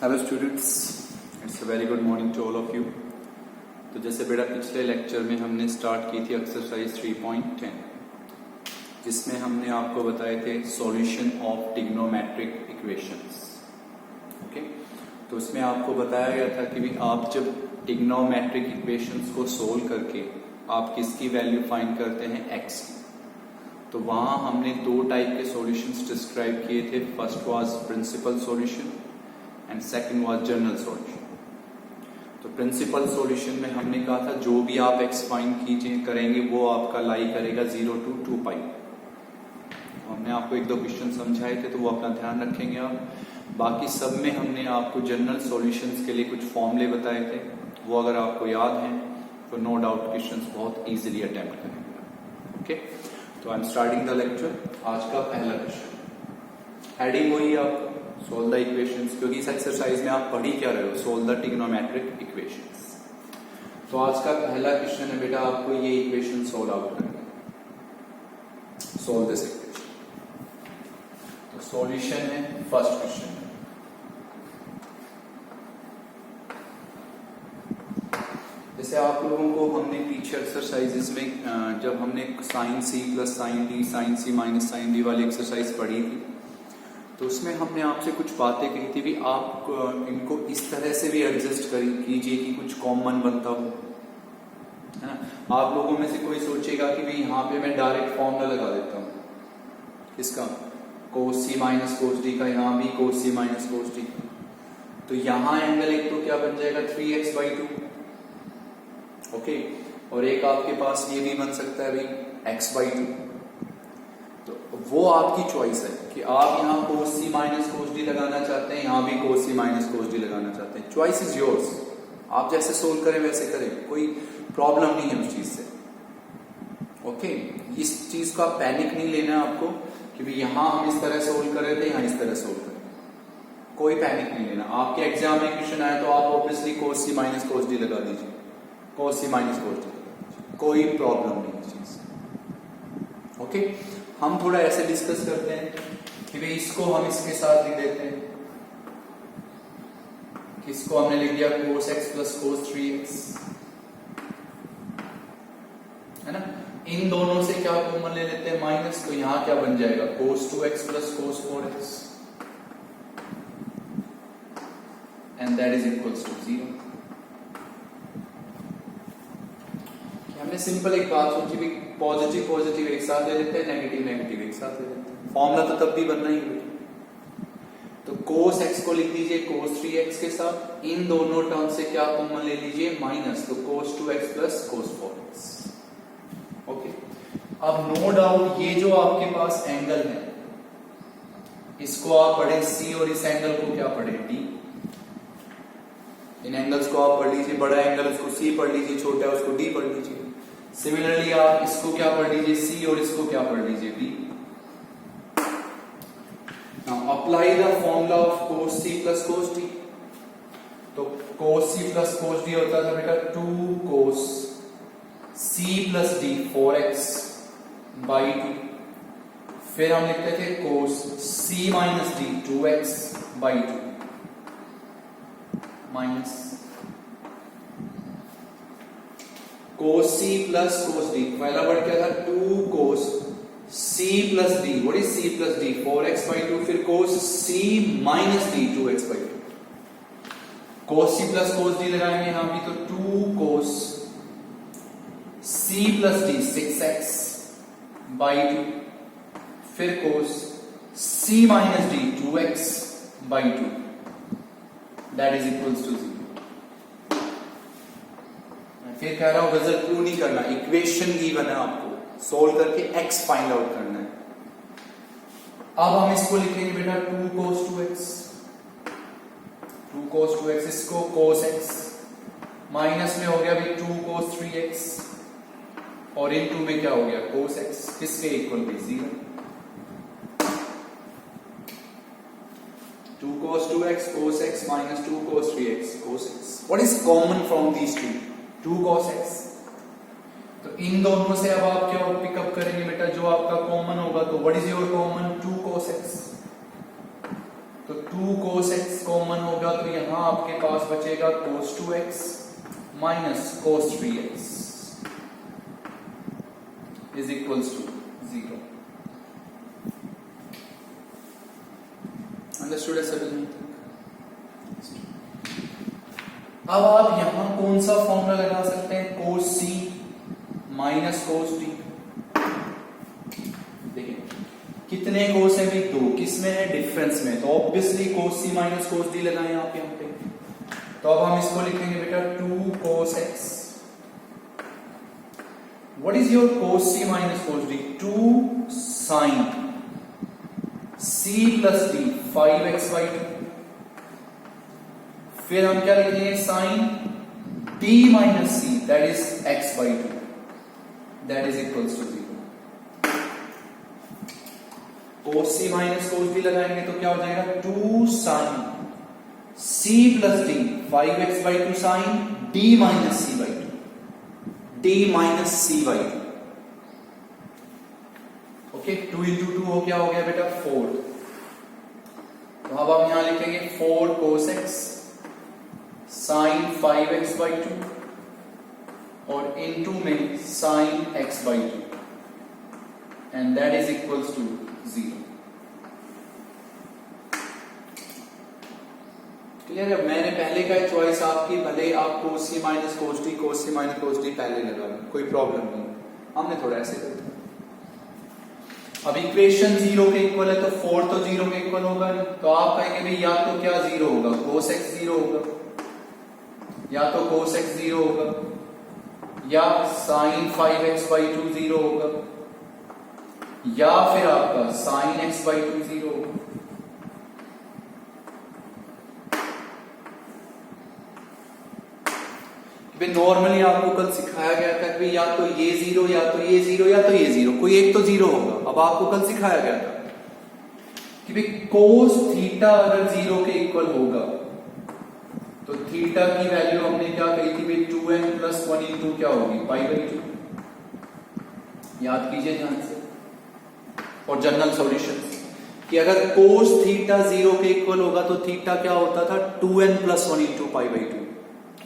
Hello students, it's a very good morning to all of you. तो जैसे बेटा पिछले लेक्चर में हमने स्टार्ट की थी एक्सरसाइज 3.10, जिसमें हमने आपको बताए थे solution of trigonometric equations. Okay, तो उसमें आपको बताया गया था कि भी आप जब ट्रिग्नोमेट्रिक इक्वेशंस को सोल्व करके आप किसकी वैल्यू फाइंड करते हैं, एक्स की। तो वहां हमने दो टाइप के सॉल्यूशंस डिस्क्राइब किए थे। First was principal solution and second was general solution. तो प्रिंसिपल सॉल्यूशन में हमने कहा था जो भी आप एक्स फाइंड कीजिए करेंगे वो आपका लाई करेगा 0 to 2 पाई। हमने आपको एक दो क्वेश्चन समझाए थे, तो वो अपना ध्यान रखेंगे आप। बाकी सब में हमने आपको जनरल सॉल्यूशंस के लिए कुछ फॉर्मूले बताए थे, वो अगर आपको याद हैं तो नो डाउट क्वेश्चंस बहुत इजीली अटेम्प्ट करेंगे। ओके, तो I am starting the lecture. आज का पहला क्वेश्चन, हेडिंग वही आपको सोल्व द इक्वेशंस, क्योंकि इस एक्सरसाइज में आप पढ़ ही क्या रहे हो, सोल्व द ट्रिग्नोमेट्रिक इक्वेशंस। तो आज का पहला क्वेश्चन है बेटा, आपको ये इक्वेशन सोल्व आउट करना है। Solve this equation. तो सॉल्यूशन है फर्स्ट क्वेश्चन। जैसे आप लोगों को हमने पीछे एक्सरसाइजेस में जब हमने sine C plus sine D, sine C minus sine D वाली एक्सरसाइज पढ़ी थी, तो उसमें हमने आपसे कुछ बातें कही थी भी आप इनको इस तरह से भी एडजस्ट कीजिए कि कुछ कॉमन बनता हो, है ना। आप लोगों में से कोई सोचेगा कि भाई यहाँ पे मैं डायरेक्ट फॉर्मूला लगा देता हूँ, किसका, कोस सी माइनस कोस डी का, यहाँ भी कोस सी माइनस कोस डी। तो यहाँ एंगल एक तो क्या बन जाएगा 3x/2, ओके, और एक आपके पास ये भी बन सकता है भाई x/2। तो वो आपकी चॉइस है कि आप यहाँ कोस सी माइनस कोस डी लगाना चाहते हैं, यहाँ भी कोस सी माइनस कोस डी लगाना चाहते हैं। चॉइस इज योर्स, आप जैसे सोल्व करें वैसे करें, कोई प्रॉब्लम नहीं है उस चीज से। ओके, इस चीज का पैनिक नहीं लेना है आपको कि भाई यहाँ हम इस तरह सोल्व कर रहे थे, यहाँ इस तरह सोल्व करें, कोई पैनिक नहीं लेना। आपके एग्जाम में क्वेश्चन आए तो आप ऑब्वियसली कोस सी माइनस कोस डी लगा दीजिए, कोस सी माइनस कोस डी, कोई प्रॉब्लम नहीं इस चीज से। ओके, हम थोड़ा ऐसे डिस्कस करते हैं कि भाई इसको हम इसके साथ लिख देते हैं, इसको हमने लिख दिया cos x plus cos 3x, है ना। इन दोनों से क्या कॉमन ले लेते हैं, माइनस, तो यहां क्या बन जाएगा cos 2x plus cos 4x, and that is equals to 0। हमने सिंपल एक बात सोची भी, पॉजिटिव पॉजिटिव एक साथ ले लेते हैं, नेगेटिव नेगेटिव एक साथ ले लेते हैं, फॉर्मूला तो तब भी बनना ही है। तो cos x को लिख दीजिए cos 3x के साथ, इन दोनों टर्म से क्या कॉमन ले लीजिए, माइनस, तो cos 2x plus cos 4x। Okay, अब नो डाउट ये जो आपके पास एंगल है इसको आप पढ़े C और इस एंगल को क्या पढ़े D। इन एंगल्स को आप पढ़ लीजिए, बड़ा एंगल उसको C पढ़ लीजिए, छोटा उसको D पढ़ लीजिए। सिमिलरली आप इसको क्या पढ़ लीजिए C और इसको क्या पढ़ लीजिए D। Now apply the formula of cos C plus cos D। तो cos C plus cos D होता था बेटा 2 cos C plus D 4x/2। फिर हम लिखते थे cos C minus D 2x/2 minus cos C plus cos D, पहला word क्या था 2 cos C plus D। What is C plus D, 4x/2। फिर cos C minus D 2x/2। cos C plus cos D लगाएंगे यहां भी, तो 2 cos C plus D 6x/2। फिर cos C minus D 2x/2, that is equals to 0। फिर कह रहा हूं रिजल्ट प्रूव नहीं करना, इक्वेशन गिवन है आपको, सोल्व करके x फाइंड आउट करना है। अब हम इसको लिखेंगे बेटा 2 cos 2x, 2 cos 2x, इसको cos x, माइनस में हो गया भी 2 cos 3x, और इन 2 में क्या हो गया cos x, किसके इक्वल भी 0। 2 cos 2x cos x minus 2 cos 3x cos x. What is common from these two? 2 cos x। तो इन दोनों से अब आप क्या पिकअप करेंगे बेटा, जो आपका कॉमन होगा, तो what is your common 2 cos x। तो 2 cos x कॉमन होगा होगा तो यहां आपके पास बचेगा cos 2x minus cos 3x is equals to 0। Understood है सभी? अब आप यहां कौन सा फॉर्मूला लगा सकते हैं? cos c minus cos d। देखिए कितने cos है भाई? 2। किसमें है? डिफरेंस में। तो obviously cos c minus cos d लगाएं आप यहां पे। तो अब हम इसको लिखेंगे बेटा 2 cos x। What is your cos c minus cos d? 2 sin c plus d 5x/2। फिर हम क्या लिखेंगे? sin d minus c that is x/2 that is equals to 0। cos c minus cos d लगाएंगे तो क्या हो जाएगा? 2 sin c plus d 5x/2 sin d minus c/2 d minus c/2। Okay 2 into 2 हो क्या हो गया बेटा? 4। तो अब हम यहां लिखेंगे 4 cos x sin 5x/2 और इनटू में sin x/2 and that is equals to 0। Clear है? मैंने पहले का चॉइस आपकी, भले आप cos c minus cos d पहले लगा लो, कोई प्रॉब्लम नहीं। हमने थोड़ा ऐसे कर दिया। अब इक्वेशन 0 के इक्वल है तो 4 तो 0 के इक्वल होगा नहीं। तो आप कहेंगे भाई या तो क्या 0 होगा? cos x 0 होगा, या तो cos x 0 होगा, या sin 5x/2 0 होगा, या फिर आपका sin x/2 0 होगा। नॉर्मली आपको कल सिखाया गया था कि या तो ये 0 या तो ये 0 या तो ये 0, कोई एक तो 0 होगा। अब आपको कल सिखाया गया था कि भाई cos थीटा अगर 0 के इक्वल होगा तो थीटा की वैल्यू हमने क्या कही थी भाई? 2n प्लस 1 इंटू क्या होगी? π/2। याद कीजिए ध्यान से। और जनरल सॉल्यूशन कि अगर cos थीटा 0 के इक्वल होगा तो थीटा क्या होता था? 2n plus 1 into π/2।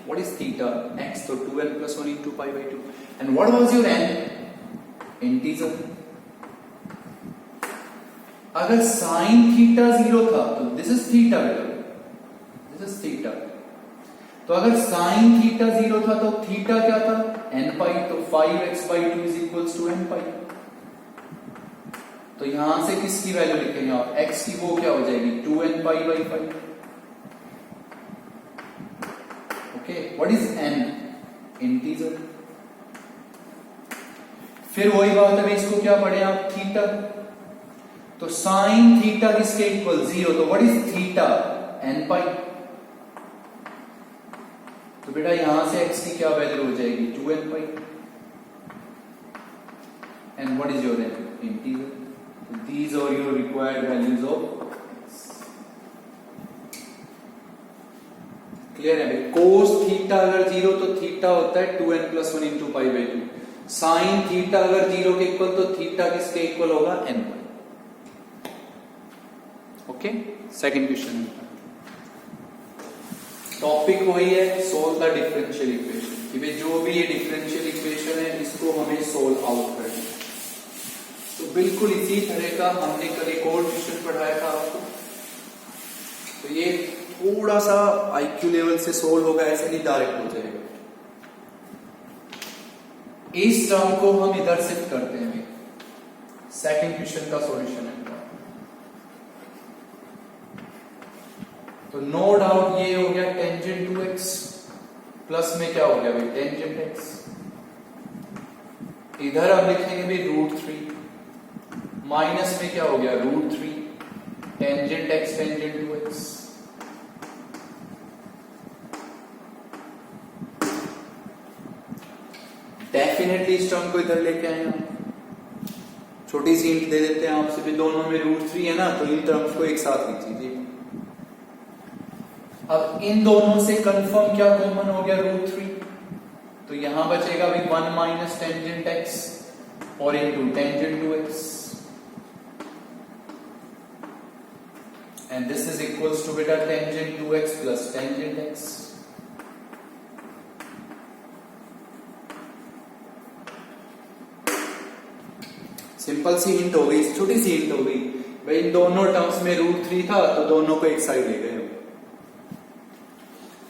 What is theta? X, so 2n plus 1 into π/2. And what was your n? Integer. अगर sin थीटा 0 था तो this is theta बेटा, this is theta। तो अगर sin थीटा 0 था तो थीटा क्या था? n पाई। तो 5x/2 is equals to n पाई। तो यहां से किसकी वैल्यू लिखेंगे आप? x की वो क्या हो जाएगी? 2n पाई/5। What is n? Integer। फिर वही बात है, इसको क्या पढ़े आप? थीटा। तो sin थीटा किसके इक्वल? 0। तो what is थीटा? n पाई। तो बेटा यहां से x की क्या वैल्यू हो जाएगी? 2n pi. And what is your n? Integer। So these are your required values of clear है भाई? cos थीटा अगर 0 तो थीटा होता है 2n plus 1 into π/2। Sine theta अगर 0 के इक्वल तो थीटा किसके इक्वल होगा? n। Okay, second question. Topic वही है, सोल्व द डिफरेंशियल इक्वेशन। कि भाई जो भी ये डिफरेंशियल इक्वेशन है इसको हमें सोल्व आउट करना है। तो बिल्कुल इसी तरह का हमने कल एक और क्वेश्चन पढ़ाया था आपको। तो ये थोड़ा सा आईक्यू लेवल से सोल्व होगा, ऐसे नहीं डायरेक्ट हो जाएगा। इस टर्म को हम इधर शिफ्ट करते हैं। सेकंड क्वेश्चन का सॉल्यूशन है। तो नो डाउट ये हो गया टेंजेंट 2x प्लस में क्या हो गया भाई? Tangent x। इधर अब लिखेंगे भाई √3 माइनस में क्या हो गया? √3 tangent x tangent 2x। Definitely इस टर्म को इधर लेके आए हम। छोटी सी हिंट दे देते हैं आपसे भी, दोनों में √3 है ना, तो इन टर्म्स को एक साथ लिख लीजिए। अब इन दोनों से कंफर्म क्या कॉमन हो गया? √3। तो यहां बचेगा भी 1 माइनस टेंजेंट x और into tangent 2x। And this is equals to बेटा tangent 2x plus tangent x। Simple सी हिंट हो गई, छोटी सी हिंट हो गई भाई। इन दोनों टर्म्स में √3 था तो दोनों को एक साइड ले गए।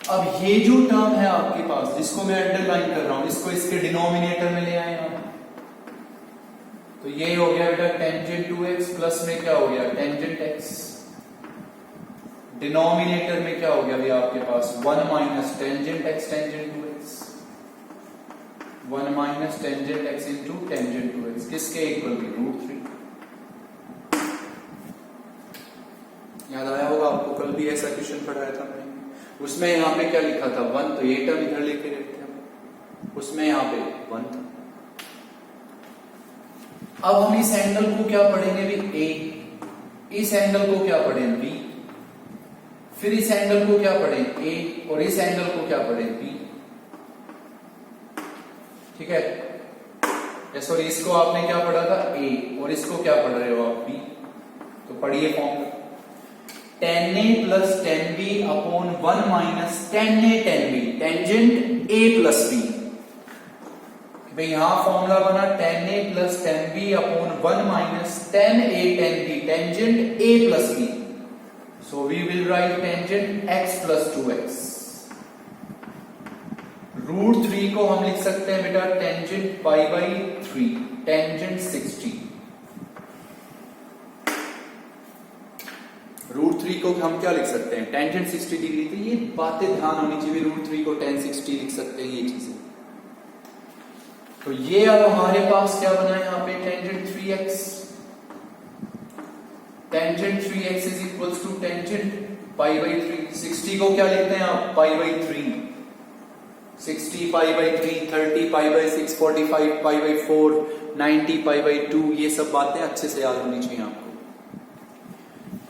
अब ये जो टर्म है आपके पास जिसको मैं अंडरलाइन कर रहा हूं, इसको इसके डिनोमिनेटर में ले आए आप। तो ये हो गया बेटा टेंजेंट 2x प्लस में क्या हो गया टेंजेंट x। डिनोमिनेटर में क्या हो गया भैया आपके पास 1 minus tangent x tangent 2x, 1 minus tangent x into tangent 2x किसके इक्वल की √3। याद आया होगा आपको, कल भी ऐसा क्वेश्चन पढ़ाया था मैंने। उसमें यहां पे क्या लिखा था 1, तो ये टर्म इधर लेके गए थे हम, उसमें यहां पे 1 था। अब हम इस एंगल को क्या पढ़ेंगे भी A, इस एंगल को क्या पढ़ें B, फिर इस एंगल को क्या पढ़ें A और इस एंगल को क्या पढ़ें B। ठीक है, सॉरी इसको आपने क्या पढ़ा था A और इसको क्या पढ़ रहे हो आप B। तो पढ़िए formula tan A plus tan B upon 1 minus tan A tan B, tangent A plus B। भाई यहां फॉर्मूला बना tan A plus tan B upon 1 minus tan A tan B, tangent A plus B। So we will write tangent x plus 2x। √3 को हम लिख सकते हैं बेटा tangent pi by 3, tangent 60। √3 को हम क्या लिख सकते हैं टेंजेंट 60 डिग्री। तो ये बातें ध्यान होनी चाहिए, √3 को tan 60 लिख सकते हैं, ये चीजें। तो ये अब हमारे पास क्या बना है यहां पे tangent 3x, tangent 3x is equals to tangent pi by 3। 60 को क्या लिखते हैं आप pi by 3, 60 pi by 3, 30 pi by 6, 45 pi by 4, 90 pi by 2। ये सब बातें अच्छे से याद होनी चाहिए आपको।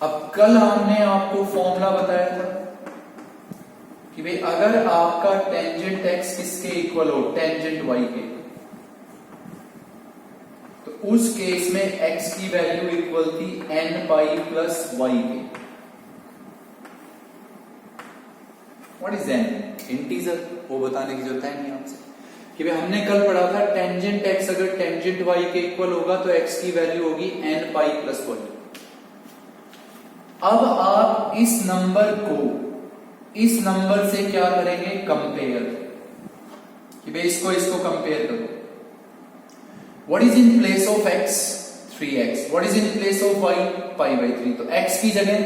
अब कल हमने आपको फॉर्मूला बताया था कि भाई अगर आपका टेंजेंट x किसके इक्वल हो टेंजेंट y के, तो उस केस में x की वैल्यू इक्वल थी n पाई प्लस y के। What is n? इंटीजर, वो बताने की जरूरत है नहीं आपसे कि भाई हमने कल पढ़ा था टेंजेंट x अगर टेंजेंट y के इक्वल होगा तो x की वैल्यू होगी n पाई प्लस y। अब आप इस नंबर को इस नंबर से क्या करेंगे कंपेयर, कि भाई इसको कंपेयर करो। What is in place of x 3x, what is in place of y pi by 3। तो x की जगह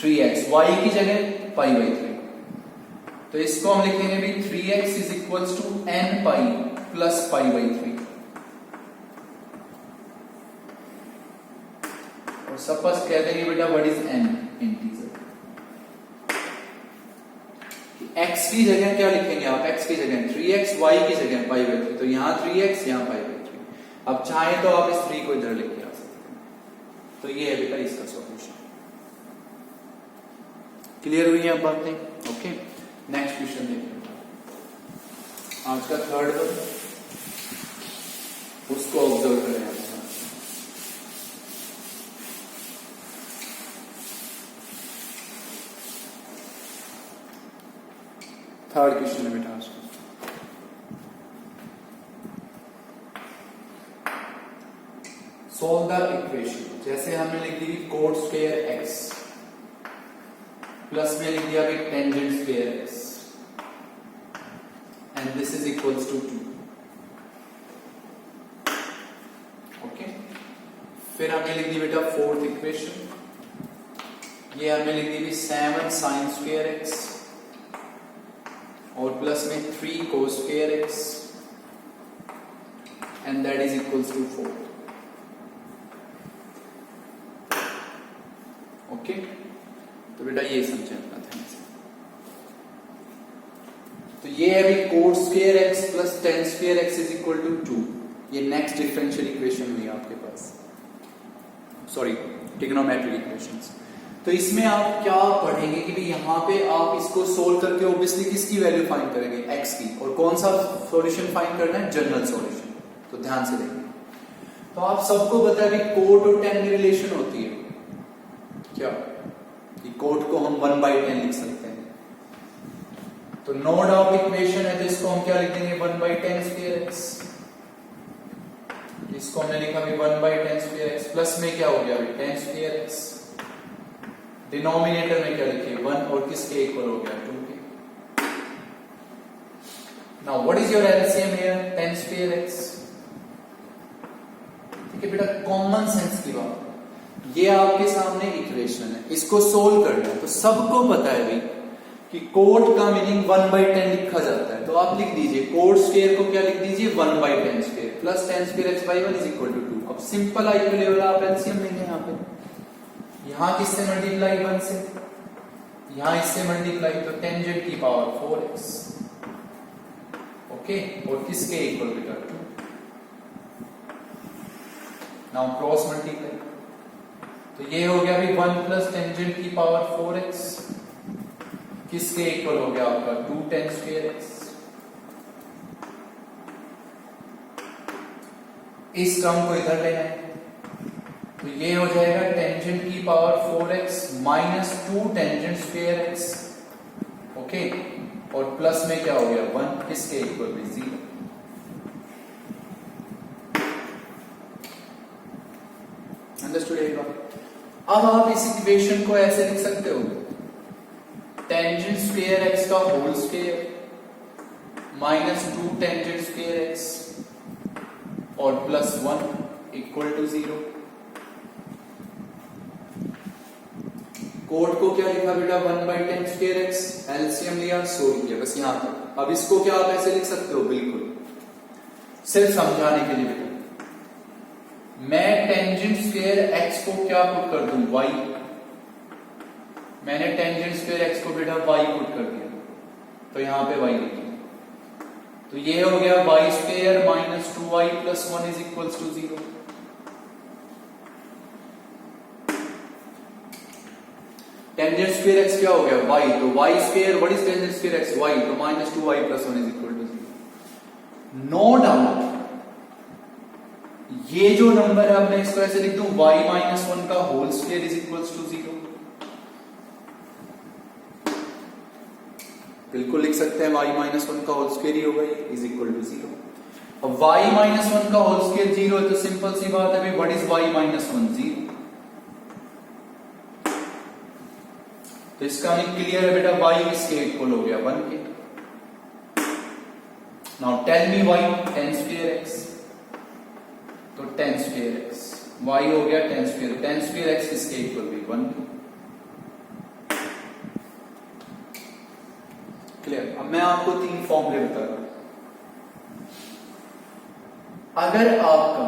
3x, y की जगह पाई बाई 3। तो इसको हम लिखेंगे भी 3x is equals to n pi plus pi by 3। और सपोज कह देंगे बेटा what is n integer. x की जगह क्या लिखेंगे आप, x की जगह 3x, y की जगह पाई बाई 3। तो यहां 3x यहां पाई बाई 3। अब चाहे तो आप इस 3 को इधर लेके आ सकते हैं। तो ये है बेटा इसका सॉल्यूशन। क्लियर हुई है बातें? ओके, नेक्स्ट क्वेश्चन देखते हैं। आज का थर्ड वन, उसको ऑब्जर्व करें। थर्ड क्वेश्चन है बेटा आज का। Solve the equation. जैसे हमने लिख दी कोट स्क्वायर x प्लस में लिख दिया भाई tangent square x and this is equals to 2। Okay, फिर हमने लिख दी बेटा फोर्थ इक्वेशन। ये हमने लिख दी 7 साइन स्क्वायर x और प्लस में 3 cos square x and that is equals to 4। Okay, तो बेटा ये समझे अपना ध्यान से। तो ये है भी cos square x plus tan square x is equal to 2। ये नेक्स्ट डिफरेंशियल इक्वेशन हुई आपके पास, सॉरी ट्रिग्नोमेट्रिक इक्वेशंस। तो इसमें आप क्या पढ़ेंगे कि भाई यहां पे आप इसको सोल्व करके ऑब्वियसली किसकी वैल्यू फाइंड करेंगे x की, और कौन सा सॉल्यूशन फाइंड करना है जनरल सॉल्यूशन। तो ध्यान से देखिए। तो आप सबको पता है कि कोट और tan की रिलेशन होती है क्या, कोट को हम 1/10 लिख सकते हैं। तो नो डाउट इक्वेशन है, तो इसको हम क्या लिख देंगे 1/10 स्क्वायर एक्स। इसको हमने लिखा अभी 1/10 स्क्वायर एक्स, प्लस में क्या हो गया अभी 10 स्क्वायर एक्स, डिनोमिनेटर में क्या लिखे 1 और किसके इक्वल हो गया 2 के। Now what is your LCM here 10 square x. ठीक है बेटा, कॉमन सेंस की बात, ये आपके सामने इक्वेशन है, इसको सोल्व करना है। तो सबको पता है भाई कि कोट का मीनिंग 1/10 लिखा जाता है, तो आप लिख दीजिए कोट स्क्वायर को क्या लिख दीजिए 1/10 square plus 10 square x by 1 is equal to 2। अब सिंपल आई के लेवल आप एलसीएम लेंगे, यहाँ पे यहां किससे मल्टीप्लाई 1 से, यहां इससे मल्टीप्लाई, तो टेंजेंट की पावर 4x, ओके, और किसके इक्वल बेटा 2। नाउ क्रॉस मल्टीप्लाई, तो ये हो गया अभी 1 प्लस टेंजेंट की पावर 4x किसके इक्वल हो गया आपका 2 10 स्क्वायर एक्स। इस टर्म को इधर ले आए, तो ये हो जाएगा टेंजेंट की power 4x minus 2 tangent square x, okay, और प्लस में क्या हो गया 1 किसके इक्वल में 0। अंडरस्टूड एक बात। अब आप इस इक्वेशन को ऐसे लिख सकते हो टेंजेंट स्क्वायर एक्स का whole square minus 2 tangent square x और प्लस 1 इक्वल टू 0। कोड को क्या लिखा बेटा 1/10 स्क्वायर एक्स, एलसीएम लिया सोल्व किया, बस यहां तक। अब इसको क्या आप ऐसे लिख सकते हो, बिल्कुल सिर्फ समझाने के लिए बेटा, मैं टेंजेंट स्क्वायर एक्स को क्या पुट कर दूं y, मैंने टेंजेंट स्क्वायर एक्स को बेटा y पुट कर दिया, तो यहां पे y लिखिए, तो ये हो गया y square minus 2y plus 1 is equals to 0। Tangent square x क्या हो गया y, तो y square what is tangent square x y, तो minus 2y plus 1 is equal to 0। No doubt ये जो नंबर है, अब मैं इसको ऐसे लिख दूं y माइनस 1 का whole square is equals to 0। बिल्कुल लिख सकते हैं y माइनस 1 का होल स्क्वायर ही होगा, इज इक्वल टू 0। अब y माइनस 1 का होल स्क्वायर 0 है, तो सिंपल सी बात है भाई व्हाट इज y माइनस 1 0। तो इसका मीनिंग क्लियर है बेटा, y किसके इक्वल हो गया 1 के। Now tell me y 10 square x, तो 10 स्क्वायर x y हो गया 10 स्क्वायर x किसके इक्वल भी 1 के। क्लियर। अब मैं आपको 3 फॉर्मूले बता रहा हूं। अगर आपका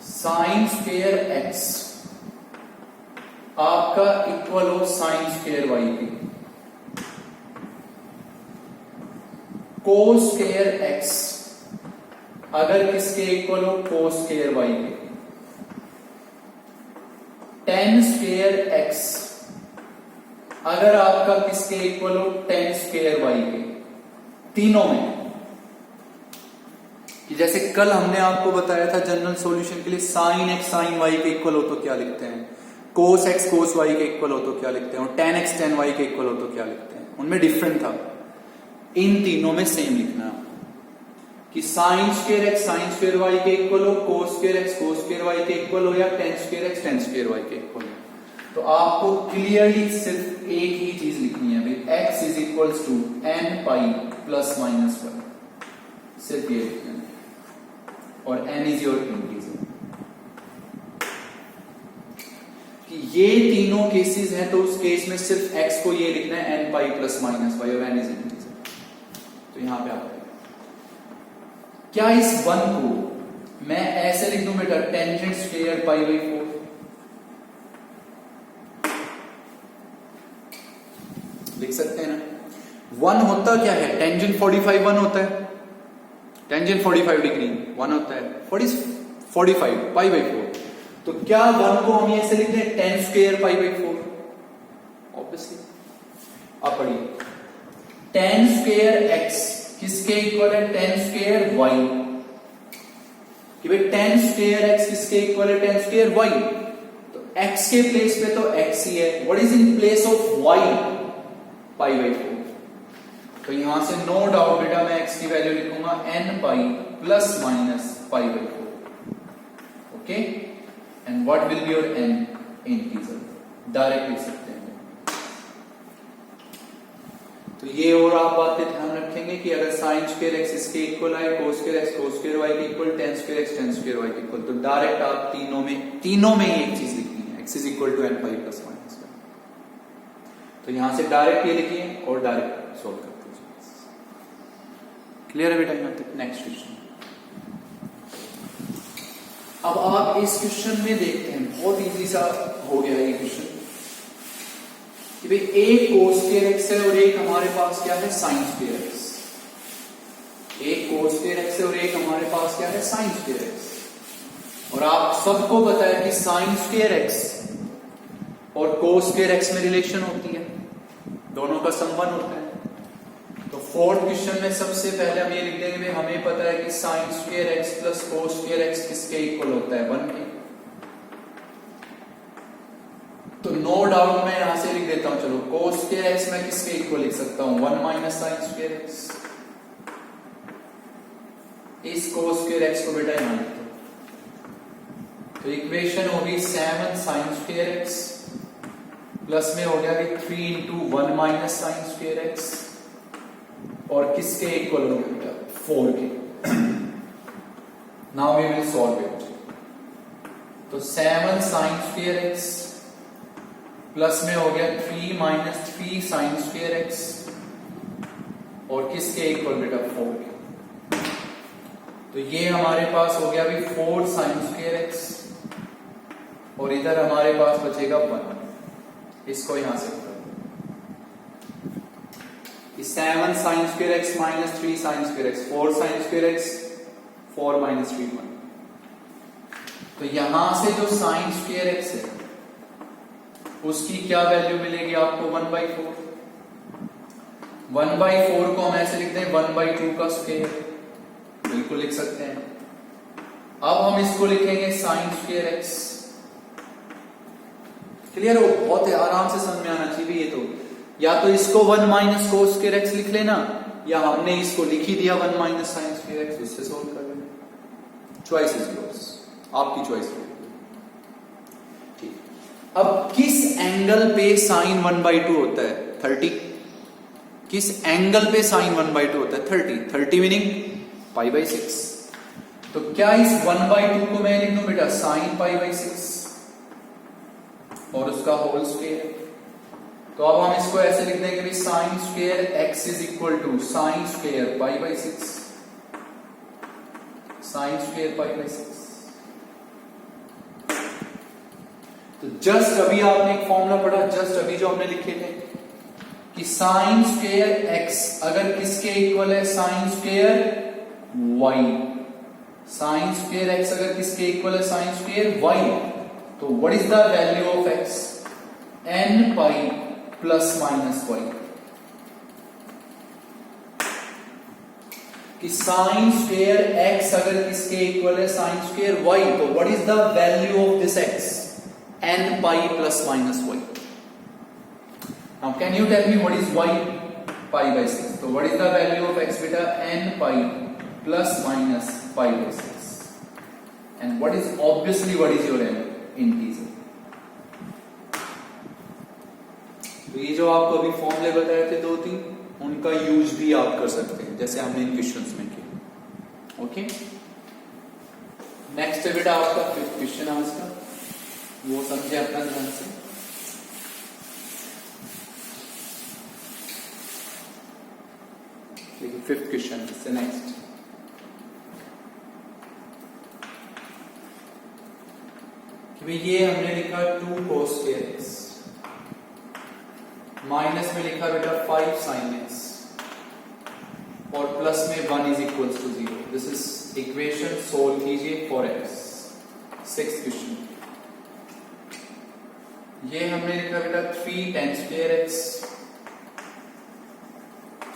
साइन स्क्वायर x आपका इक्वल हो साइन स्क्वायर y के, कोस स्क्वायर x अगर किसके इक्वल हो कोस स्क्वायर y के, टेन स्क्वायर x अगर आपका किसके इक्वल हो टेन स्क्वायर y के, तीनों में कि जैसे कल हमने आपको बताया था जनरल सॉल्यूशन के लिए साइन x साइन y के इक्वल हो तो क्या लिखते हैं, कोस x कोस y के इक्वल हो तो क्या लिखते हैं, और टेन x टेन y के इक्वल हो तो क्या लिखते हैं, उनमें डिफरेंट था। इन तीनों में सेम लिखना है कि sine square x sine square y के इक्वल हो, cos square x cos square y के इक्वल हो, या ten square x ten square y के इक्वल हो। तो आपको क्लियरली सिर्फ एक ही चीज लिखनी है भाई, x is equals to n pi plus minus 1, सिर्फ ये लिखना है, और n इज योर इंटीजर। कि ये तीनों केसेस हैं, तो उस केस में सिर्फ x को ये लिखना है n पाई प्लस माइनस 5 और n इज इंटीजर। तो यहां पे आप क्या इस 1 को मैं ऐसे लिख दूं बेटा टेंजेंट स्क्वायर पाई बाई 4, लिख सकते हैं ना। 1 होता क्या है, टेंजेंट 45 1 होता है, टेंजेंट 45 डिग्री 1 होता है, 45 पाई बाई 4। तो क्या 1 को हम ऐसे लिख दें ten square pi by 4, obviously. आप पढ़िए टेन स्क्वायर x किसके इक्वल है टेन स्क्वायर y, कि भाई टेन स्क्वायर x किसके इक्वल है टेन स्क्वायर y, तो x के प्लेस पे तो x ही है, what is in place of y, pi by 4। तो यहां से नो डाउट बेटा मैं x की वैल्यू लिखूंगा n pi plus minus pi by 4। Okay, and what will be your n, integer, direct लिख सकते हैं। तो ये और आप बातें ध्यान रखेंगे कि अगर साइन स्क्वायर एक्स इसके इक्वल आए, cos square X cos square Y के equal, tan square X tan square Y के इक्वल, तो डायरेक्ट आप तीनों में एक चीज लिखनी है, X is equal to N pi plus minus. तो यहां से डायरेक्ट ये लिखिए और डायरेक्ट सोल्व करते हैं। क्लियर है बेटा? यहां तक। Next question. अब आप इस क्वेश्चन में देखते हैं, बहुत इजी सा हो गया ये क्वेश्चन कि भाई एक कोस स्क्वायर एक्स है और एक हमारे पास क्या है, साइन स्क्वायर एक्स। एक कोस स्क्वायर एक्स है और एक हमारे पास क्या है, साइन स्क्वायर एक्स। और आप सबको पता है कि साइन स्क्वायर एक्स और कोस स्क्वायर एक्स में रिलेशन होती है, दोनों का संबंध होता है। तो फोर्थ क्वेश्चन में सबसे पहले हम ये लिख देंगे, हमें पता है कि sine square x plus cos square x किसके इक्वल होता है, 1 के। तो नो डाउट मैं यहां से लिख देता हूं, चलो कोस स्क्वायर एक्स मैं किसके इक्वल लिख सकता हूं, 1 माइनस साइन स्क्वायर एक्स। इस कोस स्क्वायर एक्स को बेटा यहां लिख दो। तो इक्वेशन होगी 7 साइन स्क्वायर एक्स प्लस में हो गया कि 3 into 1 minus sine square x, और किसके इक्वल हो गया बेटा, 4 के। Now we will solve it. तो 7 साइन स्क्वायर एक्स प्लस में हो गया 3 माइनस 3 साइन स्क्वायर एक्स, और किसके इक्वल बेटा, 4 के। तो ये हमारे पास हो गया अभी 4 साइन स्क्वायर एक्स, और इधर हमारे पास बचेगा 1। इसको यहां से 7 sine square x minus 3 sign square x, 4 sign square x, 4 minus 3 1। तो यहां से जो साइन स्क्वायर एक्स है उसकी क्या वैल्यू मिलेगी आपको, 1/4। 1/4 को हम ऐसे लिखते हैं 1/2 का स्क्वायर, बिल्कुल लिख सकते हैं। अब हम इसको लिखेंगे साइन स्क्वायर एक्स। क्लियर हो? बहुत आराम से समझ में आना चाहिए ये। तो या तो इसको 1 माइनस कोस स्क्वायर एक्स लिख लेना, या हमने इसको लिख ही दिया 1 माइनस साइन स्क्वायर एक्स, उससे सोल्व कर लेना। चॉइस इज योर्स, आपकी चॉइस है। अब किस एंगल पे साइन 1/2 होता है, 30। किस एंगल पे साइन 1/2 होता है, 30। 30 मीनिंग π/6। तो क्या इस 1/2 को मैं लिख दूं बेटा साइन π/6 और उसका होल स्क्वायर। तो अब हम इसको ऐसे लिख देंगे कि sine square x is equal to sine square π/6, sine square π/6। तो जस्ट अभी आपने एक फॉर्मूला पढ़ा, जस्ट अभी जो हमने लिखे थे कि साइन स्क्वायर एक्स अगर किसके इक्वल है, sine square Y. Sine square x अगर किसके इक्वल है, साइन स्क्वायर वाई। तो what is the value of x, n pi plus minus Y. कि साइन स्क्वायर एक्स अगर किसके इक्वल है, साइन स्क्वायर वाई, तो what is the value of this x, n pi plus minus y. Now can you tell me what is y? π/6. So what is the value of x beta, n pi plus minus π/6. And what is obviously what is your n, integer. तो ये जो आपको अभी फॉर्मूले बताए थे 2-3, उनका use भी आप कर सकते हैं जैसे हमने इन क्वेश्चंस में किया। ओके, नेक्स्ट है बेटा आपका 5th क्वेश्चन आज का, वो समझे अपना ध्यान से। ठीक है, 5th क्वेश्चन से नेक्स्ट। कि भाई ये हमने लिखा 2 cos स्क्वायर एक्स, माइनस में लिखा बेटा 5 sin x, और प्लस में 1 is equals to 0। This is equation, solve कीजिए फॉर x। 6th क्वेश्चन ये हमने लिखा बेटा 3 tan square x,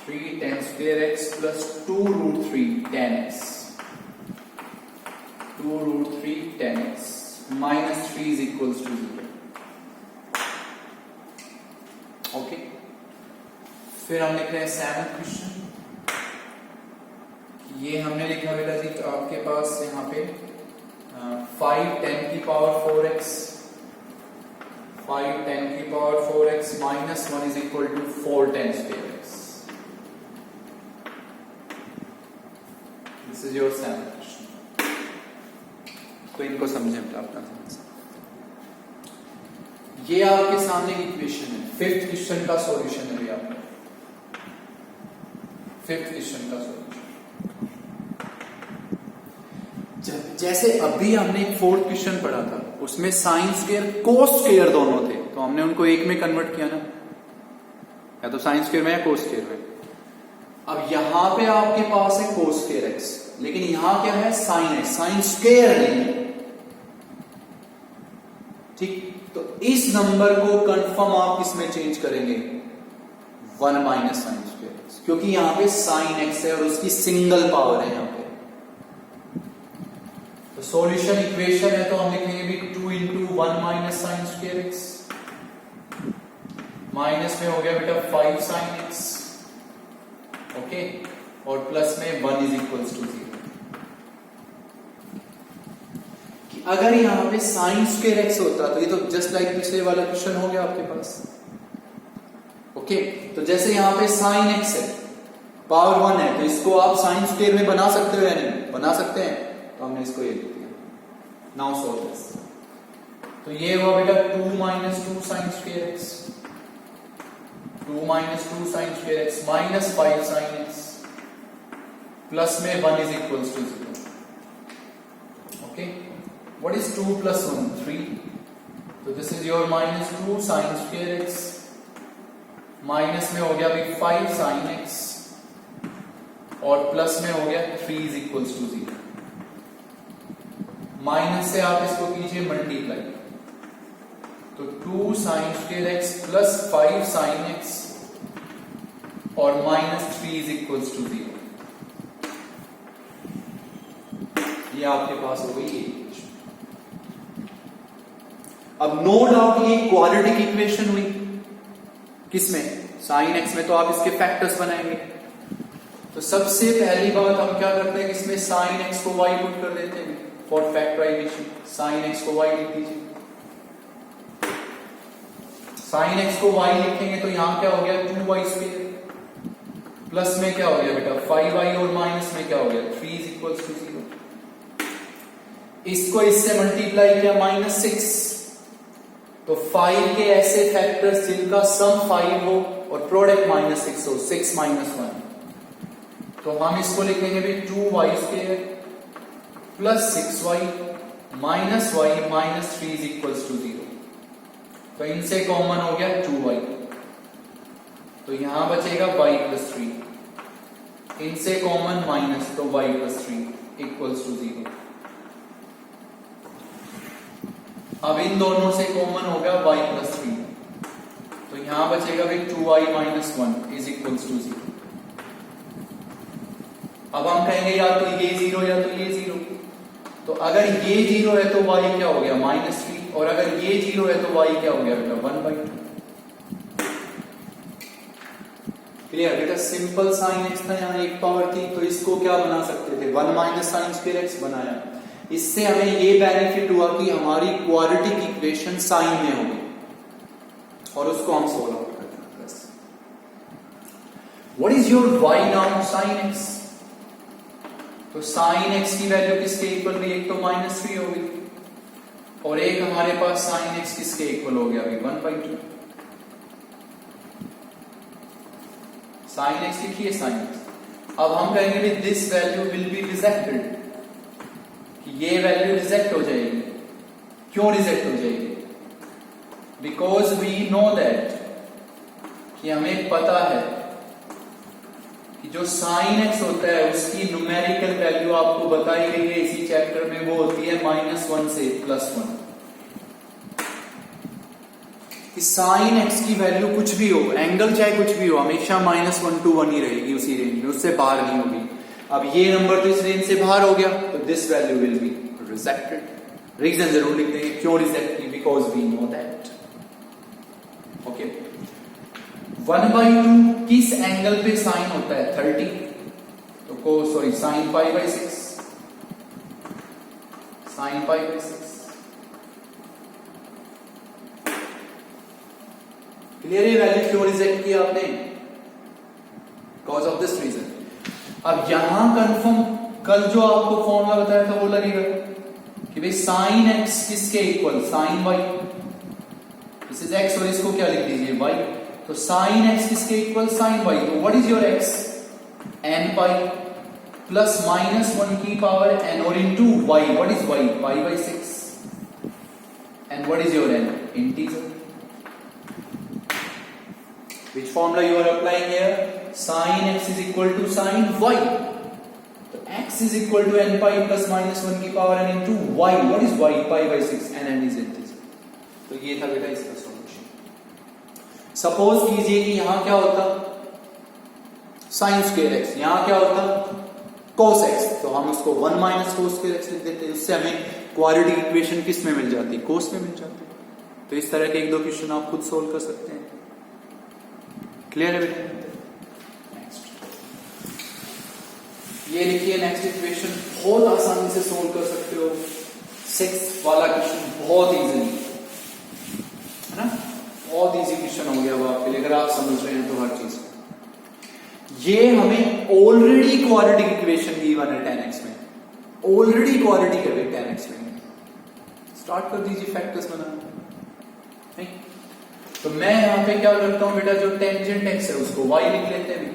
3 tan square x plus 2√3 tan x, 2√3 tan x minus 3 is equals to 0। फिर हम लिख रहे हैं 7th क्वेश्चन। ये हमने लिखा बेटा जी आपके पास यहाँ पे 5 10 की पावर 4x 5 10 की power 4x minus 1 is equal to 4 10 square x। This is your 7th question. तो इनको समझें बेटा अपना। ये आपके सामने इक्वेशन है। 5th क्वेश्चन का सॉल्यूशन है आपका। 5th क्वेश्चन का सॉल्यूशन जैसे अभी हमने एक 4th क्वेश्चन पढ़ा था, उसमें साइन स्क्वायर कोस स्क्वायर दोनों थे, तो हमने उनको एक में कन्वर्ट किया ना, या तो साइन स्क्वायर में या कोस स्क्वायर में। अब यहां पे आपके पास है कोस स्क्वायर एक्स, लेकिन यहां क्या है साइन एक्स, साइन स्क्वायर नहीं है। ठीक, तो इस नंबर को कंफर्म आप किसमें चेंज करेंगे? 1 माइनस साइन स्क्वायर एक्स, क्योंकि यहां पे साइन एक्स है और उसकी सिंगल पावर है यहां पे। तो सॉल्यूशन इक्वेशन है तो हम लिखेंगे भी 2 into 1 minus sine square x, minus में हो गया बेटा 5 साइन एक्स, ओके, और प्लस में 1 इज इक्वल्स टू 0। कि अगर यहां पे साइन स्क्वायर एक्स होता तो ये तो जस्ट लाइक पिछले वाला क्वेश्चन हो गया आपके पास, ओके। तो जैसे यहां पे साइन एक्स है, पावर 1 है, तो इसको आप साइन स्क्वायर में बना सकते हो या नहीं? बना सकते हैं, तो हमने इसको ये लिख दिया। Now solve this. तो ये हुआ बेटा 2 minus 2 sine square x, 2 minus 2 sine square x minus 5 sine x, plus में 1 is equals to 0, okay. What is 2 plus 1? 3। तो this is your minus 2 sine square x, minus में हो गया अभी 5 साइन एक्स, और प्लस में हो गया 3 इज इक्वल्स टू 0। माइनस से आप इसको कीजिए मल्टीप्लाई, तो 2 sine square x plus 5 sine x और माइनस 3 इज इक्वल्स टू 0। ये आपके पास हो गई इक्वेशन। अब नो डाउट ये क्वाड्रेटिक इक्वेशन हुई। किसमें? साइन एक्स में। तो आप इसके फैक्टर्स बनाएंगे। तो सबसे पहली बात हम क्या करते हैं, इसमें साइन एक्स को वाई पुट कर देते हैं फॉर फैक्टराइजेशन। साइन एक्स को वाई लिख दीजिए। साइन एक्स को वाई लिखेंगे तो यहां क्या हो गया 2y स्क्वायर, प्लस में क्या हो गया बेटा 5y, और माइनस में क्या हो गया 3 इज इक्वल्स टू 0। इसको इससे मल्टीप्लाई किया -6, तो 5 के ऐसे फैक्टर्स जिनका सम 5 हो और प्रोडक्ट -6 हो, 6 माइनस 1, तो हम इसको लिखेंगे भी 2y square plus 6y minus y minus 3 is equals to 0। तो इनसे कॉमन हो गया 2y, तो यहां बचेगा y प्लस 3, इनसे कॉमन माइनस, तो y प्लस 3 इक्वल्स टू 0। अब इन दोनों से कॉमन हो गया y प्लस 3, तो यहां बचेगा भी 2y minus 1 is equals to 0। अब हम कहेंगे या तो ये 0 या तो ये 0, तो अगर ये 0 है तो y क्या हो गया -3, और अगर ये 0 है तो y क्या हो गया बेटा 1/2। क्लियर बेटा? सिंपल साइन एक्स था, यहां एक पावर थी, तो इसको क्या बना सकते थे 1 माइनस साइन स्क्वायर एक्स बनाया। इससे हमें ये बेनिफिट हुआ कि हमारी क्वाड्रेटिक इक्वेशन साइन में होगी, और उसको हम सोल्व आउट करते हैं। What is your y now? Sine x. तो साइन एक्स की वैल्यू किसके इक्वल हुई? एक तो -3 हो गई, और एक हमारे पास साइन एक्स किसके इक्वल हो गया अभी 1/2। साइन एक्स लिखिए, साइन एक्स। अब हम कहेंगे भी this value will be rejected, कि ये वैल्यू रिजेक्ट हो जाएगी। क्यों रिजेक्ट हो जाएगी? बिकॉज वी नो दैट, कि हमें पता है कि जो साइन एक्स होता है उसकी न्यूमेरिकल वैल्यू आपको बताई गई है इसी चैप्टर में, वो होती है -1 से +1। कि साइन एक्स की वैल्यू कुछ भी हो, एंगल चाहे कुछ भी हो, हमेशा -1 to 1 ही रहेगी उसी रेंज में, उससे बाहर नहीं होगी। अब ये नंबर तो इस रेंज से बाहर हो गया, तो this value will be rejected. Reason जरूर लिख देंगे क्यों रिजेक्ट की, because we know that. Okay, 1/2 किस एंगल पे साइन होता है 30, तो sorry sine pi by 6, sine pi by 6। Clear है? वैल्यू क्यों रिजेक्ट किया आपने? Because of this reason. अब यहां कंफर्म कल जो आपको फॉर्मूला बताया था वो लगेगा कि भाई साइन एक्स किसके equal, sine y, this is x, और इसको क्या लिख दीजिए वाई, तो साइन एक्स किसके इक्वल, साइन वाई। तो what is your x, n pi plus minus 1 की पावर एन और into y, what is y, pi by 6, and what is your n, integer. Which formula you are applying here? Sin x is equal to sin y. So x is equal to n pi plus minus 1 की power n into y. What is y? Pi by 6 and n is integer. तो ये था बेटा इसका solution. Suppose कीजिए कि यहां क्या होता sin square x, यहां क्या होता cos x, तो हम इसको 1 minus cos square x लिख देते हैं। उससे हमें क्वाड्रेटिक इक्वेशन किस में मिल जाती, cos में मिल जाती है। तो इस तरह के एक दो क्वेश्चन आप खुद सोल्व कर सकते हैं। क्लियर है बेटा? नेक्स्ट ये लिखिए, नेक्स्ट इक्वेशन बहुत आसानी से सोल्व कर सकते हो। 6 वाला क्वेश्चन बहुत इजीली, है ना, बहुत इजी क्वेश्चन हो गया वो आपके लिए, अगर आप समझ रहे हैं तो हर चीज। ये हमें ऑलरेडी क्वाड्रेटिक इक्वेशन गिवन है 10x में, ऑलरेडी क्वाड्रेटिक है 10x में। स्टार्ट कर दीजिए फैक्टर्स बनाना। तो मैं यहां पे क्या करता हूं बेटा, जो टेंजेंट x है उसको y लिख लेते हैं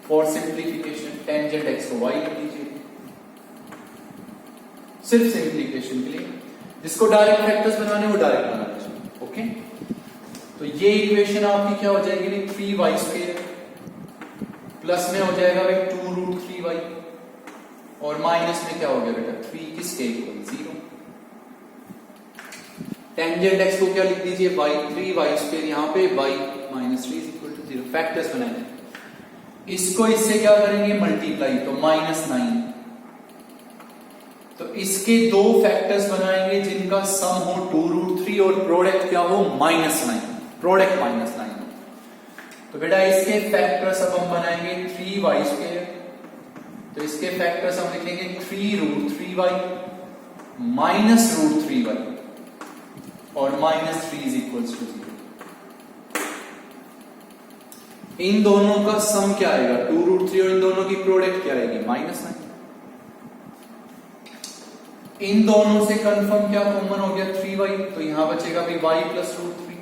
फॉर सिंप्लीफिकेशन। टेंजेंट x को y लिख लीजिए सिर्फ सिंप्लीफिकेशन के लिए। जिसको डायरेक्ट फैक्टर्स बनाने वो डायरेक्ट बना लीजिए। ओके, तो ये इक्वेशन आपकी क्या हो जाएगी, 3y² प्लस में हो जाएगा भाई 2√3y, और माइनस में क्या हो गया बेटा 3 किसके इक्वल, 0। टेंजेंट x को क्या लिख दीजिए y, 3y², यहां पे y minus 3 equal to 0। Factors बनाएंगे, इसको इससे क्या करेंगे मल्टीप्लाई, तो -9। तो इसके दो फैक्टर्स बनाएंगे जिनका सम हो 2√3 और प्रोडक्ट क्या हो -9, प्रोडक्ट -9। तो बेटा इसके फैक्टर्स अब हम बनाएंगे 3y², तो इसके फैक्टर्स हम लिखेंगे 3√3y -√3y और -3 इज इक्वल्स टू 0। इन दोनों का सम क्या आएगा 2√3 और इन दोनों की प्रोडक्ट क्या आएगी -9। इन दोनों से कंफर्म क्या कॉमन हो गया 3y, तो यहां बचेगा भी y प्लस √3।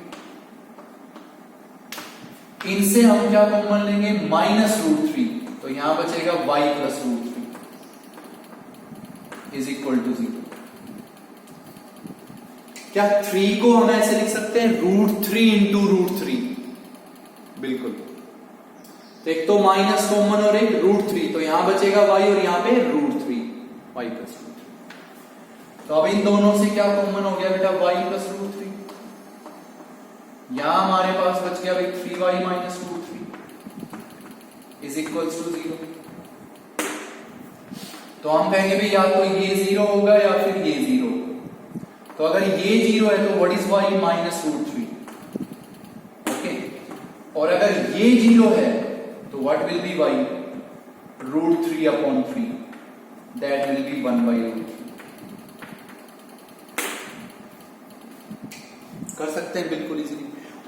इनसे हम क्या कॉमन लेंगे -√3, तो यहां बचेगा y plus √3 is equal to 0। क्या 3 को हम ऐसे लिख सकते हैं √3 इंटू √3, बिल्कुल। तो एक तो माइनस कॉमन और एक √3, तो यहां बचेगा y और यहां पे √3, y प्लस √3। तो अब इन दोनों से क्या कॉमन हो गया बेटा y प्लस √3, यहां हमारे पास बच गया भाई 3y minus √3 is equals to 0। तो हम कहेंगे भाई या तो ये 0 होगा या फिर ये 0 होगा। तो अगर ये 0 है तो what is y minus √3, okay. और अगर ये 0 है तो what will be y, √3/3, that will be 1/√3। कर सकते हैं बिल्कुल इजीली।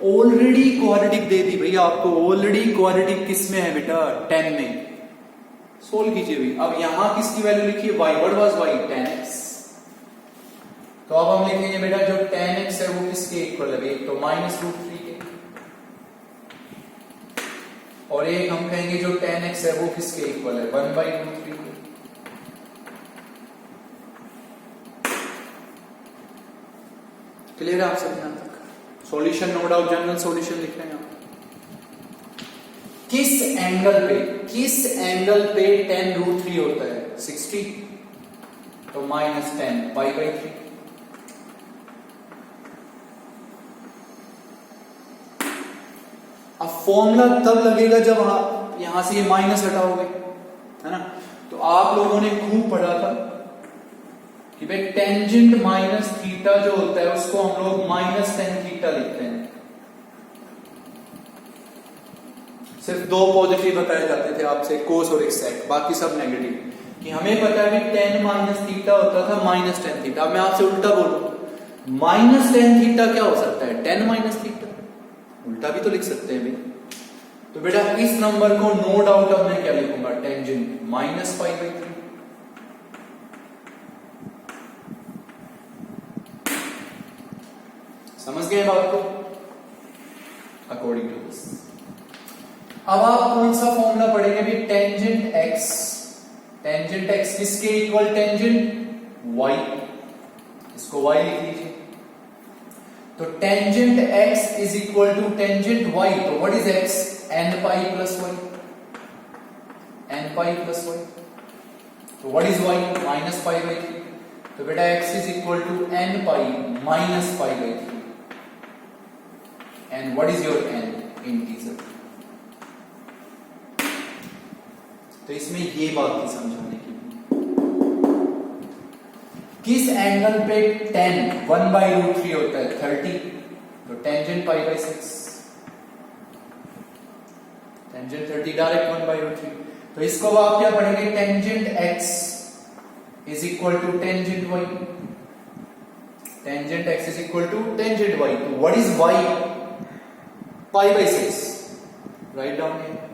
ऑलरेडी क्वाड्रेटिक दे दी भैया आपको, ऑलरेडी क्वाड्रेटिक किस में है बेटा 10 में। सोल्व कीजिए भाई। अब यहां किसकी वैल्यू लिखिए y, what was y 10x। तो अब हम लिखेंगे बेटा जो 10x है वो किसके इक्वल है, एक तो -√3 के, और एक हम कहेंगे जो 10x है वो किसके इक्वल है 1/√3 के। क्लियर है आप सब यहां तक? Solution no doubt general solution लिख रहे हैं आप। किस एंगल पे 10√3 होता है 60, तो -10 π/3। अब फॉर्मूला तब लगेगा जब आप यहां से ये माइनस हटाओगे, है ना। तो आप लोगों ने खूब पढ़ा था कि भाई टेंजेंट माइनस थीटा जो होता है उसको हम लोग -10 थीटा लिखते हैं। सिर्फ दो पॉजिटिव बताए जाते थे आपसे, कोस और एक्सेक, बाकी सब नेगेटिव। कि हमें पता है कि tan माइनस थीटा होता था माइनस टेन थीटा। अब मैं आपसे उल्टा बोलूं, माइनस टेन थीटा क्या हो सकता है? tan माइनस थीटा, उल्टा भी तो लिख सकते हैं भाई। तो बेटा इस नंबर को नो डाउट अब मैं क्या लिखूंगा? Tangent minus pi by 3। समझ गए बात को? अकॉर्डिंग टू दिस अब आप कौन सा फॉर्मूला पढ़ेंगे भी? टेंजेंट एक्स, टेंजेंट एक्स किसके इक्वल? टेंजेंट वाई, इसको वाई लिख लीजिए। तो tangent X is equal to tangent Y, तो what is X? n pi plus Y, n pi plus Y. तो what is y? Minus pi by 3। तो बेटा x is equal to n pi minus pi by 3। And what is your n? Integer. तो इसमें ये बात थी समझाने की, किस एंगल पे tan 1/√3 होता है? 30। तो tangent pi by 6, tangent 30 direct 1/√3। तो इसको आप क्या पढ़ेंगे? Tangent x is equal to tangent y, tangent x is equal to tangent y। तो what is y? Pi by 6, right down here.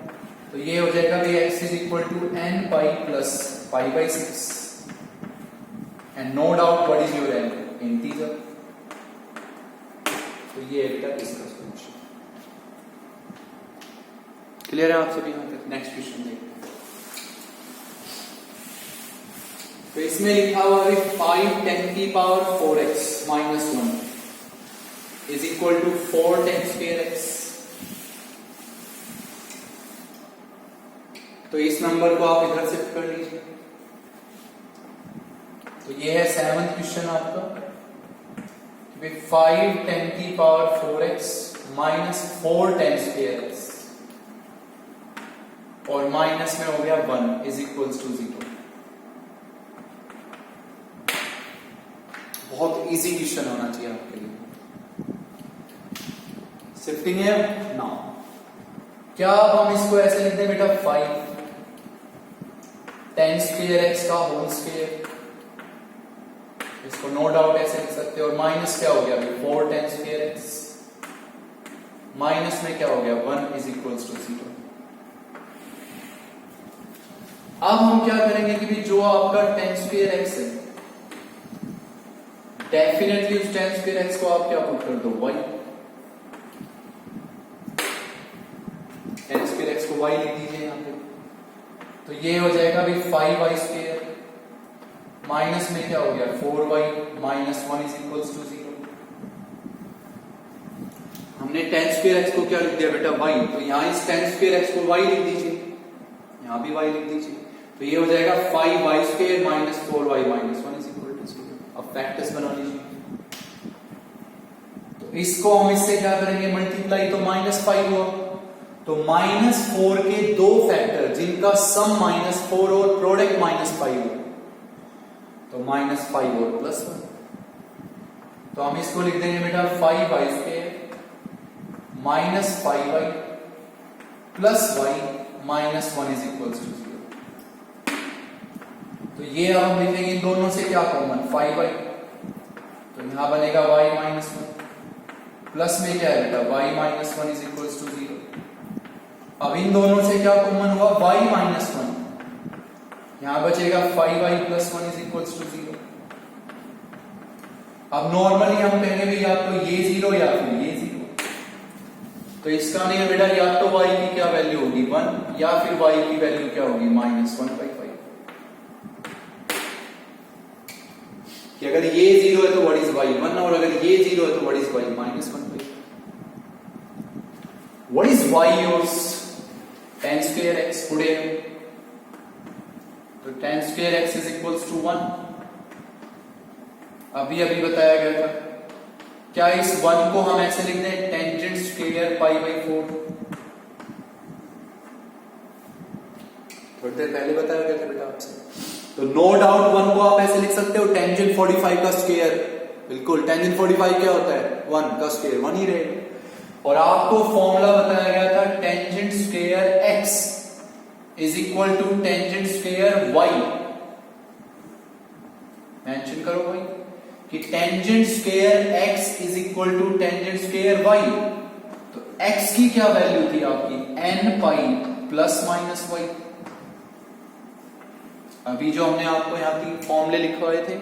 तो ये हो जाएगा कि x is equal to n pi plus pi by 6 and no doubt what is your n? Integer. तो ये एक तक इसका सॉल्यूशन क्लियर है आप सभी यहां तक? नेक्स्ट क्वेश्चन देखते हैं। तो इसमें लिखा हुआ है 5 10 की power 4x minus 1 is equal to 4 10 square x। तो इस नंबर को आप इधर शिफ्ट कर लीजिए। तो ये है 7th क्वेश्चन आपका, 5 10 की power 4x minus 4 10 square x और माइनस में हो गया 1 इज इक्वल्स टू 0। बहुत इजी क्वेश्चन होना चाहिए आपके लिए। शिफ्टिंग है नाउ, क्या अब हम इसको ऐसे लिख दें बेटा? 5 10 स्क्वायर x का होल स्क्वायर, इसको नो डाउट ऐसे लिख सकते हैं। और माइनस क्या हो गया अभी? 4 10 स्क्वायर x माइनस में क्या हो गया? 1 इज इक्वल्स टू 0। अब हम क्या करेंगे कि भी जो आपका 10 स्क्वायर x है, डेफिनेटली उस 10 स्क्वायर x को आप क्या पुट कर दो? y। 10 स्क्वायर x को y लिख दीजिए यहां पे। तो ये हो जाएगा भी 5y स्क्वायर माइनस में क्या हो गया? 4y minus 1 is equals to 0। हमने 10 स्क्वायर x को क्या लिख दिया बेटा? y। तो यहां इस 10 स्क्वायर x को y लिख दीजिए, यहां भी y लिख दीजिए। तो ये हो जाएगा 5y square minus 4y minus 1 is equal to 0। अब फैक्टर्स बना लीजिए। तो इसको हम इससे क्या करेंगे? मल्टीप्लाई। तो -5 हुआ, तो -4 के दो फैक्टर जिनका सम -4 और प्रोडक्ट -5 हो, तो -5 और +1। तो हम इसको लिख देंगे बेटा 5y square minus 5y plus y minus 1 is equals to 0। तो ये अब हम लिखेंगे इन दोनों से क्या कॉमन? 5y। तो यहां बनेगा y माइनस 1 प्लस में क्या है बेटा? y minus 1 is equals to 0। अब इन दोनों से क्या कॉमन हुआ? y minus 1। यहां बचेगा 5y plus 1 is equals to 0। अब नॉर्मली हम कहेंगे भी या तो ये 0 या फिर ये 0। तो इसका नहीं है बेटा, या तो y की क्या वैल्यू होगी? 1 या फिर y की वैल्यू क्या होगी? -1/5। कि अगर ये 0 है तो व्हाट इज y 1 और अगर ये 0 है तो what is y -1/5। What is y yours? 10 square x put in. तो 10 square x is equals to 1। अभी बताया गया था। क्या इस 1 को हम ऐसे लिख दें? Tangent square pi by 4। थोड़ी देर पहले बताया गया था बेटा आपसे। तो नो डाउट 1 को आप ऐसे लिख सकते हो टेंजेंट 45 का स्क्वायर। बिल्कुल, टेंजेंट 45 क्या होता है? 1 का स्क्वायर 1 ही रहेगा। और आपको फॉर्मूला बताया गया था tangent square x is equal to tangent square y. Mention करो भाई कि tangent square x is equal to tangent square Y. तो एक्स की क्या वैल्यू थी आपकी, n pi plus minus y. अभी जो हमने आपको यहां 3 फॉर्मूले लिखवाए थे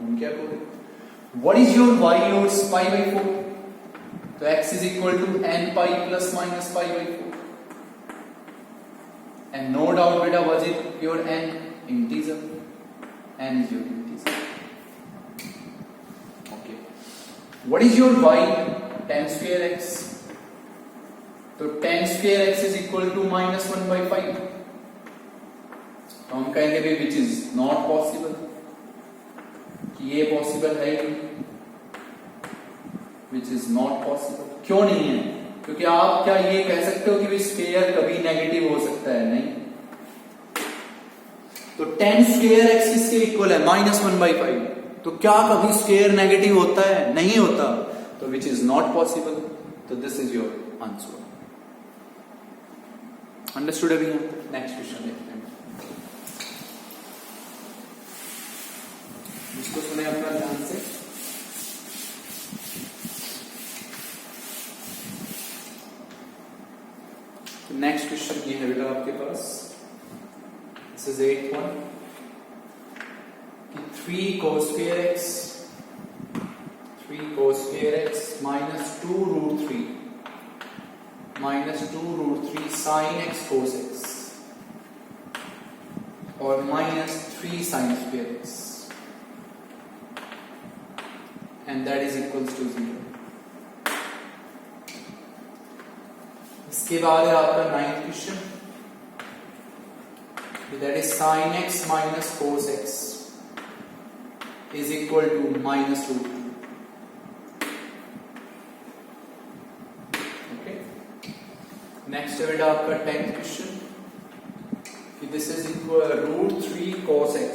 उनके according what is your y और पाई बाई 4। तो x is equal to n pi plus minus pi by 4 and no doubt beta was it your n integer, n is your integer. Okay, what is your y, tan square x। तो tan square x is equal to minus 1 by 5। तो हम कहेंगे भाई which is not possible, कि ये possible है ही, which is not possible। क्यों नहीं है, क्योंकि आप क्या ये कह सकते हो कि स्क्वायर कभी नेगेटिव हो सकता है, नहीं। तो tan स्क्वायर एक्स किसके इक्वल है, -1/5। तो क्या कभी स्क्वायर नेगेटिव होता है, नहीं होता। तो which is not possible। तो this is your answer. Understood अभी यहाँ तक? नेक्स्ट क्वेश्चन देखते हैं, इसको सुने अपना ध्यान से। नेक्स्ट क्वेश्चन ये है बेटा आपके पास, दिस इज 8th वन, कि 3 cos square x minus 2 root 3 sin x cos x और minus 3 sin square x and that is equals to 0। इसके बाद है आपका 9th question, that is sin x minus cos x is equal to minus root 2। Okay, next है बेटा आपका 10th question, this is equal root 3 cos x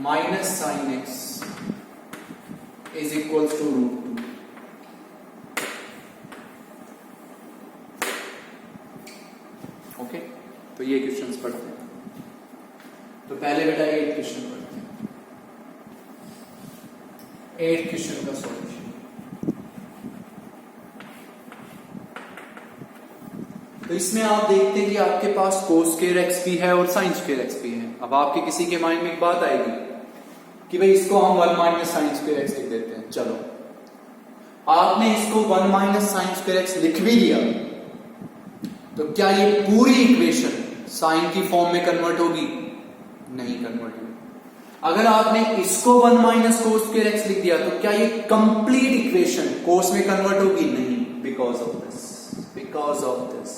minus sin x is equals to root 2। तो ये questions पढ़ते हैं। तो पहले बेटा 8th क्वेश्चन पढ़ते हैं। 8th क्वेश्चन का सॉल्यूशन, तो इसमें आप देखते हैं कि आपके पास cos square x भी है और sin square x भी है। अब आपके किसी के माइंड में एक बात आएगी कि भाई इसको हम 1 minus sin square x लिख देते हैं। चलो, आपने इसको 1 minus sin square x लिख भी दिया, तो क्या ये पूरी इक्वेशन साइन की फॉर्म में कन्वर्ट होगी? नहीं कन्वर्ट होगी। अगर आपने इसको 1 minus cos square x लिख दिया, तो क्या ये कंप्लीट इक्वेशन cos में कन्वर्ट होगी? नहीं, बिकॉज ऑफ दिस।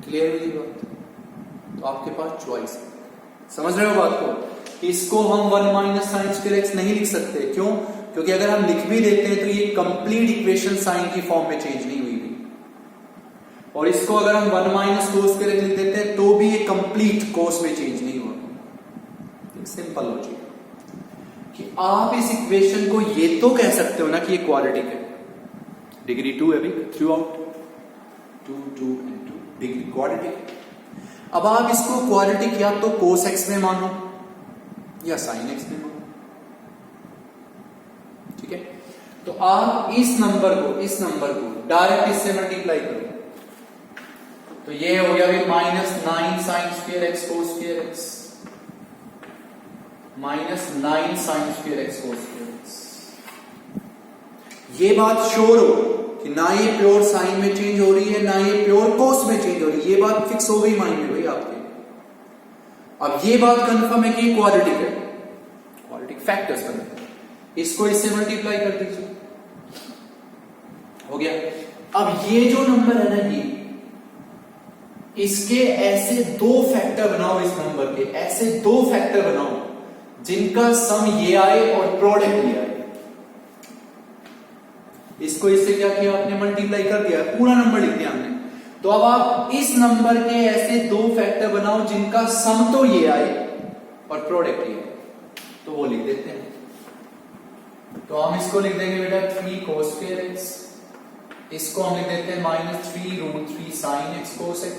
क्लियर हुई बात? तो आपके पास चॉइस है, समझ रहे हो बात को? इसको हम 1 minus sin square x नहीं लिख सकते। क्यों? क्योंकि अगर हम लिख भी देते हैं तो ये कंप्लीट इक्वेशन साइन की फॉर्म में चेंज नहीं हुई थी, और इसको अगर हम 1 minus cos square x लिख देते हैं तो भी ये कंप्लीट cos में चेंज नहीं हुआ। सिंपल लॉजिक कि आप इस इक्वेशन को ये तो कह सकते हो ना कि ये क्वाड्रेटिक है, डिग्री 2 है भी through out, 2 2 and 2 degree quadratic. अब आप इसको क्वाड्रेटिक या तो cos x में मानो या sin x में मानो, ठीक है? तो आप इस नंबर को डायरेक्ट इससे मल्टीप्लाई करो, तो ये हो गया भी -9 sin square x cos square x, -9 sin square x cos square x। ये बात श्योर हो कि ना ये प्योर साइन में चेंज हो रही है ना ये प्योर कोस में चेंज हो रही है, ये बात फिक्स हो गई माइंड में भाई आपके। अब ये बात कंफर्म है कि क्वाड्रेटिक है, क्वाड्रेटिक फैक्टर्स बने, इसको इससे मल्टीप्लाई कर दीजिए, हो गया। अब ये जो नंबर है ना, ये इसके ऐसे 2 फैक्टर बनाओ, इस नंबर के ऐसे 2 फैक्टर बनाओ जिनका सम ये आए और प्रोडक्ट ये आए। इसको इससे क्या किया आपने, मल्टीप्लाई कर दिया, पूरा नंबर लिख दिया हमने। तो अब आप इस नंबर के ऐसे 2 फैक्टर बनाओ जिनका सम तो ये आए और प्रोडक्ट ये आए, तो वो लिख देते हैं। तो हम इसको लिख देंगे बेटा 3 cos square x, इसको हम लिख देते हैं -3√3 sin x cos x,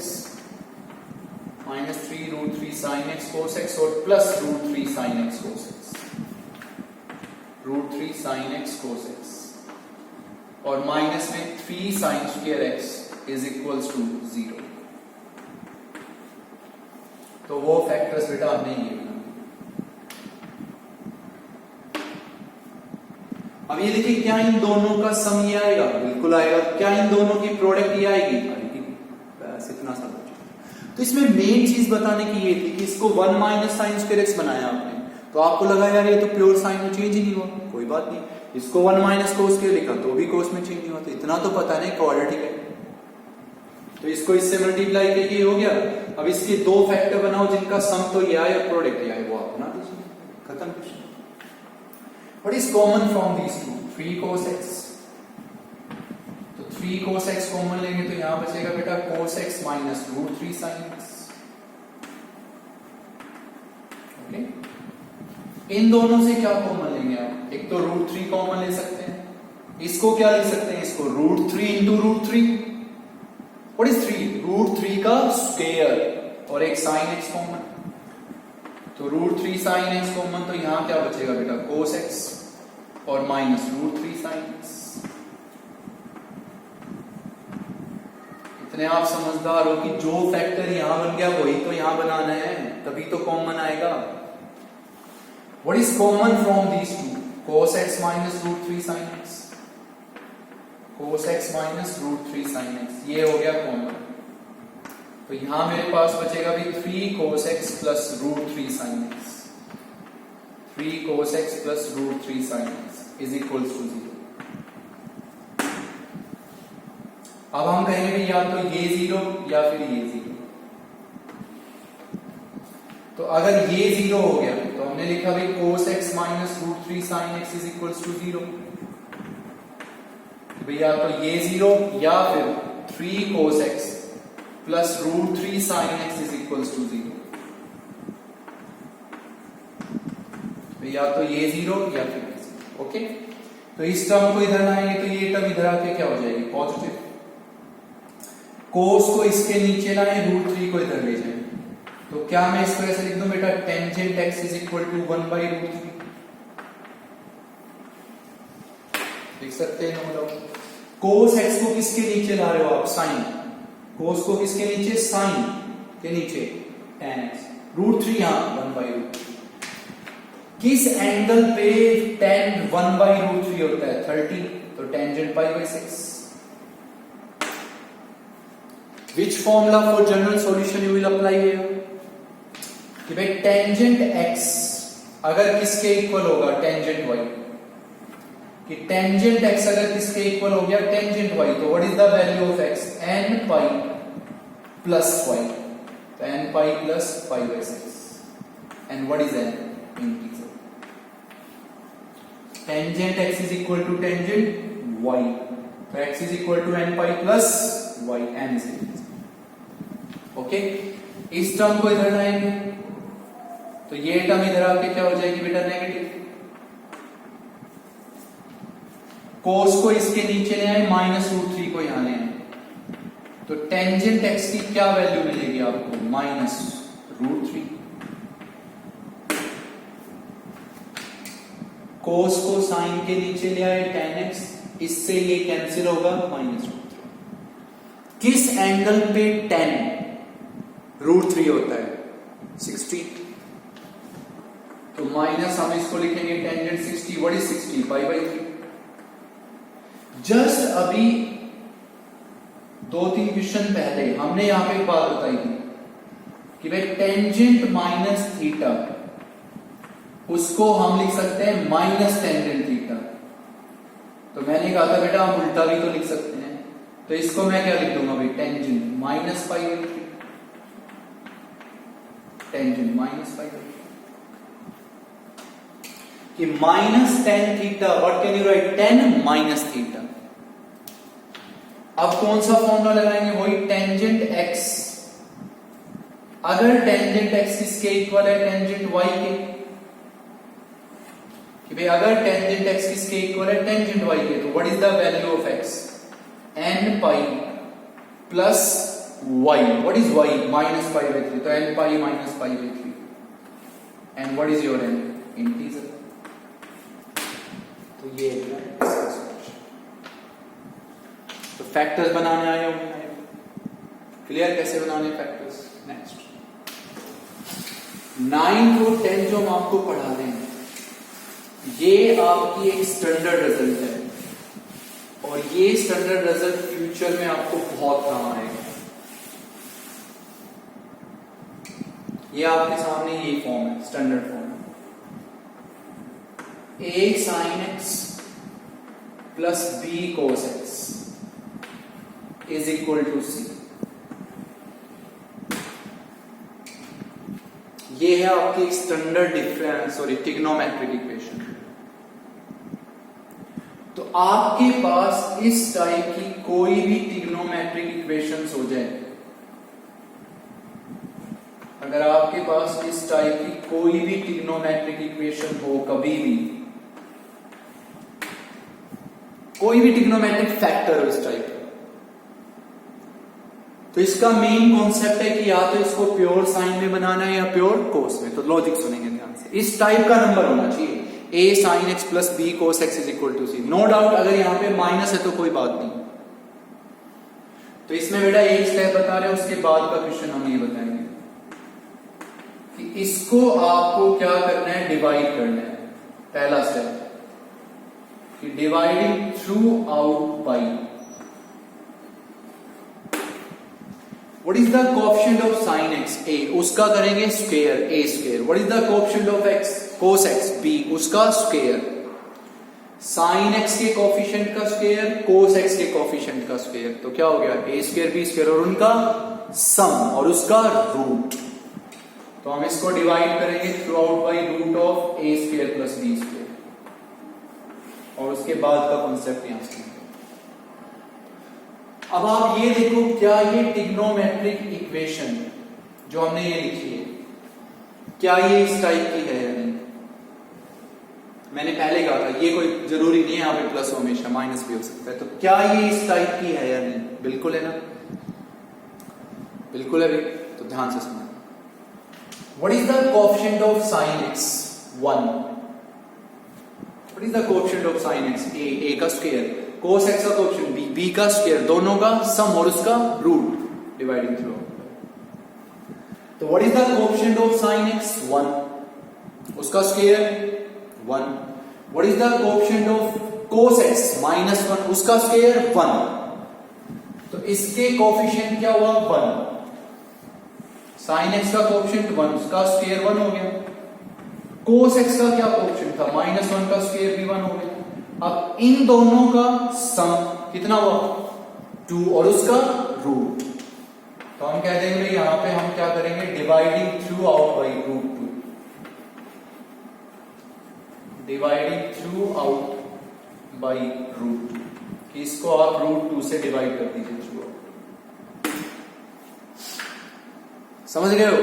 -3√3 sin x cos x और plus √3 sin x cos x, √3 sin x cos x और माइनस में 3 sin square x is equals to 0। तो वो फैक्टर्स बेटा हमने ये बना। अब ये देखिए, क्या इन दोनों का सम ये आएगा? बिल्कुल आएगा। क्या इन दोनों की प्रोडक्ट ये आएगी? बस इतना सा। तो इसमें मेन चीज बताने की ये थी कि इसको 1 माइनस साइन स्क्वायर एक्स बनाया आपने, तो आपको लगा यार ये तो प्योर साइन में चेंज ही नहीं हुआ। कोई बात नहीं, इसको 1 माइनस कोस के लिखा तो भी कोस में चेंज नहीं हुआ, तो इतना तो पता नहीं क्वाड्रेटिक है। तो इसको इससे मल्टीप्लाई करके हो गया। अब इसके दो फैक्टर बनाओ जिनका सम तो ये आए और प्रोडक्ट ये आए, वो आप बना दीजिए, खत्म question. What is common from these two? 3 cos x। तो 3 cos x कॉमन लेंगे तो यहां बचेगा बेटा cos x minus √3 sin x। Okay, इन दोनों से क्या कॉमन लेंगे आप? एक तो √3 कॉमन ले सकते हैं, इसको क्या ले सकते हैं? इसको √3 इंटू √3। What is 3? √3 का स्क्वायर और एक sin x कॉमन, तो √3 sin x कॉमन, तो यहां क्या बचेगा बेटा? cos x और माइनस √3 sin x। इतने आप समझदार हो कि जो फैक्टर यहां बन गया वही तो यहां बनाना है, तभी तो कॉमन आएगा। What is common from these two? cos x minus √3 sin x, cos x minus √3 sin x, ये हो गया कॉमन। तो यहां मेरे पास बचेगा भी 3 cos x plus √3 sin x, 3 cos x plus √3 sin x is equals to 0। अब हम कहेंगे भी या तो ये 0 या फिर ये 0। तो अगर ये 0 हो गया तो हमने लिखा भी cos x minus √3 sin x is equals to 0। भैया तो ये 0 या फिर 3 cos x plus √3 sin x is equals to 0। या तो ये 0 या फिर ये 0। ओके, तो इस टर्म को इधर लाएंगे तो ये टर्म इधर आके क्या हो जाएगी? पॉजिटिव। cos को इसके नीचे लाएं, √3 को इधर ले जाएं, तो क्या मैं इसको ऐसे लिख दूं बेटा? Tangent x is equal to 1/√3। लिख सकते हैं हम लोग। cos x को किसके नीचे ला रहे हो आप? sin। cos को किसके नीचे? sin के नीचे tan x, √3 यहां 1/√3। किस एंगल पे tan 1/√3 होता है? 30, तो tangent π/6। Which formula for general solution you will apply here? कि भाई टेंजेंट x अगर किसके इक्वल होगा? Tangent y। कि टेंजेंट x अगर किसके इक्वल हो गया? टेंजेंट y, तो what is the value of x? n pi plus y, तो n pi plus π/6। And what is n? Integer. Tangent x is equal to tangent y, तो x is equal to n pi plus y, n is integer. Okay, इस term को इधर लाएंगे तो ये term इधर आके क्या हो जाएगी बेटा? नेगेटिव। cos को इसके नीचे ले आए, माइनस √3 को यहां ले आए, तो टेंजेंट x की क्या वैल्यू मिलेगी आपको? माइनस √3। cos को sin के नीचे ले आए, tan x, इससे ये कैंसिल होगा, माइनस √3। किस एंगल पे tan √3 होता है? 60, तो माइनस हम इसको लिखेंगे टेंजेंट 60। What is 60? π/3। जस्ट अभी 2-3 क्वेश्चन पहले हमने यहां पे एक बात बताई थी कि भाई टेंजेंट माइनस थीटा, उसको हम लिख सकते हैं माइनस टेंजेंट थीटा। तो मैंने कहा था बेटा हम उल्टा भी तो लिख सकते हैं, तो इसको मैं क्या लिख दूंगा भाई? टेंजेंट माइनस π/3, टेंजेंट माइनस π/3 कि minus tan theta. What can you right? tan minus theta. अब कौन सा फॉर्मूला लगाएंगे? वही टेंजेंट x। अगर टेंजेंट x किसके इक्वल है? टेंजेंट y के। कि भाई अगर टेंजेंट x किसके इक्वल है, टेंजेंट y के, तो what is the value of x, n pi plus y, what is y, minus pi by 3, तो n pi minus pi by 3, and what is your n, integer. तो ये तो factors बनाने आए हो, क्लियर कैसे बनाने फैक्टर्स। नेक्स्ट 9 to 10 जो हम आपको पढ़ा रहे हैं, ये आपकी एक स्टैंडर्ड रिजल्ट है, और ये स्टैंडर्ड रिजल्ट फ्यूचर में आपको बहुत काम आएगा। ये आपके सामने ये फॉर्म है, standard form, a sin x plus b cos x is equal to c। ये है आपकी standard difference, sorry trigonometric equation. तो आपके पास इस टाइप की कोई भी ट्रिग्नोमेट्रिक इक्वेशंस हो जाए, अगर आपके पास इस टाइप की कोई भी ट्रिग्नोमेट्रिक इक्वेशन हो, कभी भी कोई भी ट्रिग्नोमेट्रिक फैक्टर हो इस टाइप का, तो इसका मेन कॉन्सेप्ट है कि या तो इसको प्योर साइन में बनाना है या प्योर कोस में। तो लॉजिक सुनेंगे ध्यान से, इस टाइप का नंबर होना चाहिए a sin x plus b cos x is equal to c। No doubt अगर यहां पे माइनस है तो कोई बात नहीं। तो इसमें बेटा एक स्टेप बता रहे हैं, उसके बाद का क्वेश्चन हम ये बताएंगे कि इसको आपको क्या करना है, डिवाइड करना है। पहला स्टेप कि dividing throughout by, What is the coefficient of sin x, a, उसका करेंगे square, a square. What is the coefficient of x, cos x, b, उसका स्क्वायर। sin x के कोफिशिएंट का स्क्वायर, cos x के coefficient का square, तो क्या हो गया, a स्क्वायर b स्क्वायर, और उनका सम और उसका रूट। तो हम इसको डिवाइड करेंगे throughout by root of a square plus b square, और उसके बाद का कॉन्सेप्ट यहां से। अब आप ये देखो, क्या ये ट्रिग्नोमेट्रिक इक्वेशन जो हमने ये लिखी है, क्या ये इस टाइप की है या नहीं। मैंने पहले कहा था ये कोई जरूरी नहीं है, यहाँ पे प्लस हमेशा माइनस भी हो सकता है। तो क्या ये इस टाइप की है या नहीं, बिल्कुल है ना, बिल्कुल है भाई। तो ध्यान से सुनो, what is the coefficient of sin x, 1। What is the coefficient of sin x, a का स्क्वायर, cos x का कोएफिशिएंट b का स्क्वायर, दोनों का सम और उसका रूट, डिवाइडिंग थ्रू। तो what is the coefficient of sin x, 1, उसका square 1। What is the coefficient of cos x, -1, उसका स्क्वायर 1। तो इसके कोएफिशिएंट क्या हुआ, 1। sin x का कोएफिशिएंट 1, उसका स्क्वायर 1 हो गया। cos x का क्या कोएफिशिएंट था, -1 का स्क्वायर भी 1 हो गया। अब इन दोनों का सम कितना हुआ, 2, और उसका रूट। तो हम कह देंगे यहां पे हम क्या करेंगे, dividing throughout by root 2, dividing throughout by root 2, इसको आप रूट 2 से डिवाइड कर दीजिए थ्रू आउट। समझ गए हो,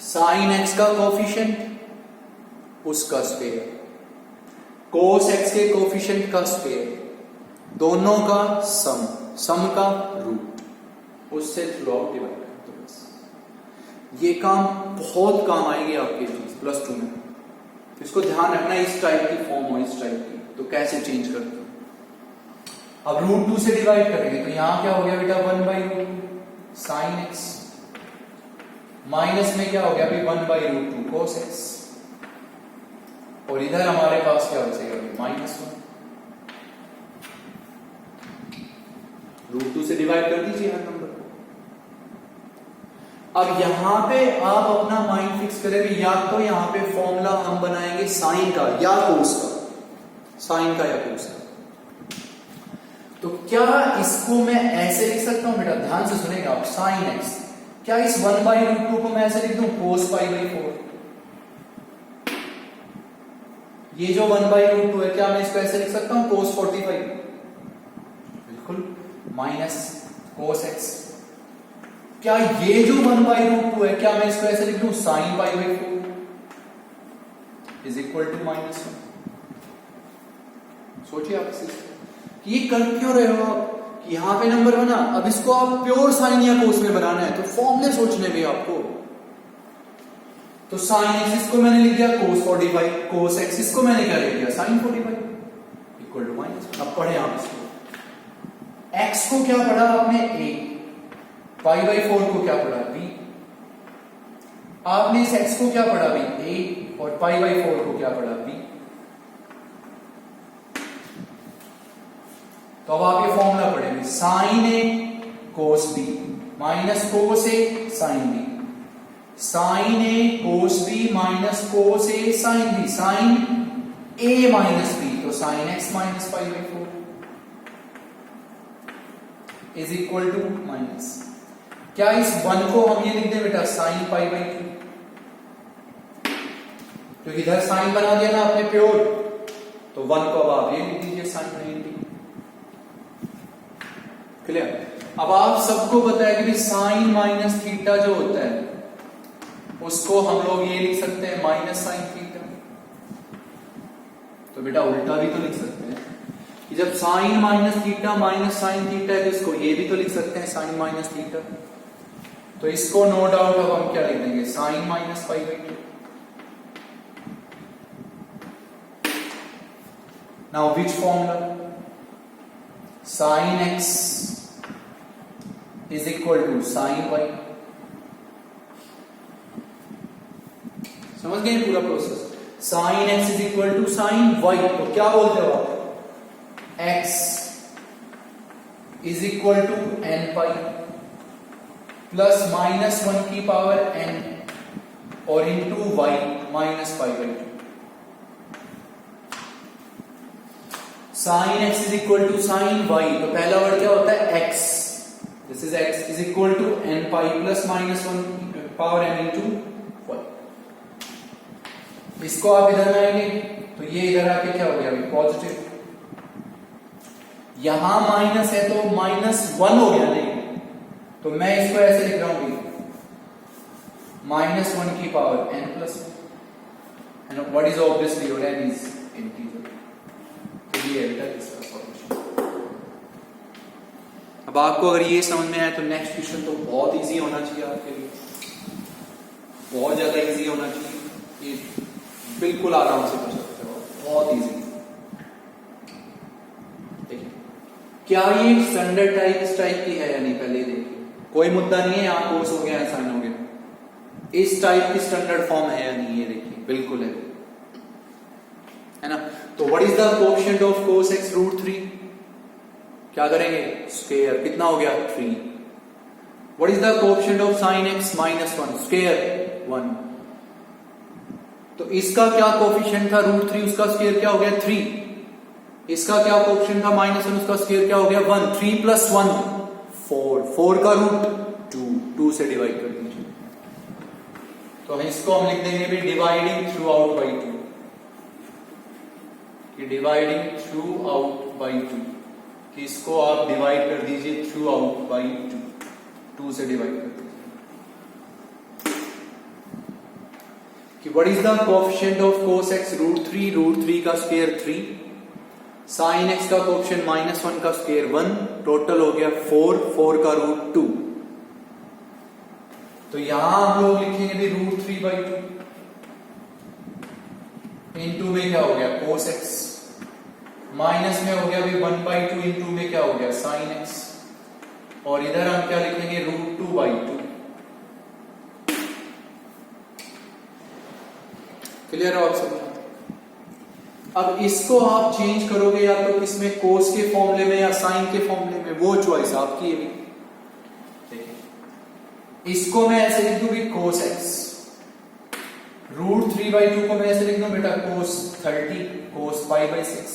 sin x का कोफिशिएंट, उसका स्क्वायर, cos x के कोफिशिएंट का स्क्वायर, दोनों का सम, सम का रूट, उससे थ्रू आउट डिवाइड कर दो बस। ये काम बहुत काम आएगी आपके चीज प्लस 2 में। तो इसको ध्यान रखना, इस टाइप की फॉर्म हो, इस टाइप की, तो कैसे चेंज करते हो। अब रूट 2 से डिवाइड करेंगे तो यहां क्या हो गया बेटा, 1/रूट sin x, माइनस में क्या हो गया, 1/√2 cos x, और इधर हमारे पास क्या बचेगा, -1। √2 से डिवाइड कर दीजिए हर नंबर को। अब यहां पे आप अपना माइंड फिक्स करेंगे, या तो यहां पे फॉर्मूला हम बनाएंगे साइन का या कोस का, साइन का या कोस का। तो क्या इसको मैं ऐसे लिख सकता हूं बेटा, ध्यान से सुनेगा आप, sin x, क्या इस 1/√2 को मैं ऐसे लिख दूं, cos π/4। ये जो 1/√2 है, क्या मैं इसको ऐसे लिख सकता हूं, cos 45, बिल्कुल, माइनस cos x। क्या ये जो 1/√2 है, क्या मैं इसको ऐसे लिख लूं, sin π/4 इज इक्वल टू -1। सोचिए आप इस कि ये कर क्यों रहे हो आप, कि यहाँ पे नंबर बना, अब इसको आप प्योर साइन या कोस में बनाना है, तो फॉर्मूले सोचने भी आपको। तो साइन एक्सिस को मैंने लिख दिया cos 45, cos एक्सिस को मैंने क्या लिख दिया sin 45 इक्वल टू माइनस। अब पढ़े आप इसको, x को क्या पढ़ा आपने a, पाई बाई 4 को क्या पढ़ा b, आपने इस x को क्या पढ़ा भी a और पाई बाई 4 को क्या पढ़ा b। तो अब आप ये फॉर्मूला पढ़ेंगे, sine a cos b minus cos a sin b, sine a cos b minus cos a sin b, sine a minus b तो sine x minus pi by 4 is equal to minus, क्या इस 1 को हम ये लिख दें बेटा sign pi by 2, तो इधर साइन बना दिया ना आपने प्योर, तो 1 को अब आप ये लिख दीजिए साइन 90। क्लियर। अब आप सबको पता है कि साइन माइनस थीटा जो होता है उसको हम लोग ये लिख सकते हैं माइनस साइन थीटा, तो बेटा उल्टा भी तो लिख सकते हैं कि जब sine minus theta minus sine theta है तो इसको ये भी तो लिख सकते हैं साइन माइनस थीटा, तो इसको नो डाउट अब हम क्या लिख देंगे sine minus pi by 2। Now which formula, sine x is equal to sine y, समझ गए पूरा process. Sine x is equal to sine y, तो क्या बोलते हो आप, x is equal to N pi plus minus 1 की पावर एन और into y minus pi by 2। Sine x is equal to sine y, तो पहला वर्ड क्या होता है x, this is x is equal to N pi plus minus 1 power n into y. इसको आप इधर लाएंगे तो ये इधर आके क्या हो गया अभी पॉजिटिव, यहां माइनस है तो माइनस 1 हो गया नहीं, तो मैं इसको ऐसे लिख रहा हूं माइनस 1 की power n plus 1 and what is obviously your n is integer, तो ये है इसका सॉल्यूशन। अब आपको अगर ये समझ में आए तो नेक्स्ट क्वेश्चन तो बहुत इजी होना चाहिए आपके लिए, बहुत ज्यादा इजी होना चाहिए, ये बिल्कुल आराम से कर सकते हो, बहुत इजी। देखिए क्या ये स्टैंडर्ड टाइप इस टाइप की है या नहीं, पहले देखिए, कोई मुद्दा नहीं है, यहाँ कोर्स हो गया साइन हो गया, इस टाइप की स्टैंडर्ड फॉर्म है या नहीं, ये देखिए बिल्कुल है ना। तो what is the coefficient of cos x √3, क्या करेंगे स्क्वायर, कितना हो गया 3। What is the coefficient of sin x -1 square 1, तो इसका क्या कोएफिशिएंट था √3, उसका स्क्वायर क्या हो गया 3, इसका क्या कोएफिशिएंट था -1, उसका स्क्वायर क्या हो गया 1, 3 + 1 4, 4 का रूट 2 से डिवाइड कर दीजिए, तो इसको हम लिख देंगे भी डिवाइडिंग थ्रू आउट बाई 2, कि डिवाइडिंग थ्रू आउट बाई 2, कि इसको आप डिवाइड कर दीजिए थ्रू आउट बाई 2 से डिवाइड कर दीजिए, कि what is the coefficient of cos x √3 का स्क्वायर 3, sin x का कोएफिशिएंट -1 का स्क्वायर 1, टोटल हो गया 4 का रूट 2, तो यहां हम लोग लिखेंगे भी √3/2, इंटू में क्या हो गया cos x, माइनस में हो गया भी 1/2, इंटू में क्या हो गया sin x, और इधर हम क्या लिखेंगे √2/2। क्लियर हो आप सब। अब इसको आप चेंज करोगे या तो किसमें कोस के फॉर्मूले में या साइन के फॉर्मूले में, वो चॉइस आपकी है। देखिए इसको मैं ऐसे लिख दूंगी cos x, √3/2 को मैं ऐसे लिख दूं बेटा cos 30 cos π/6।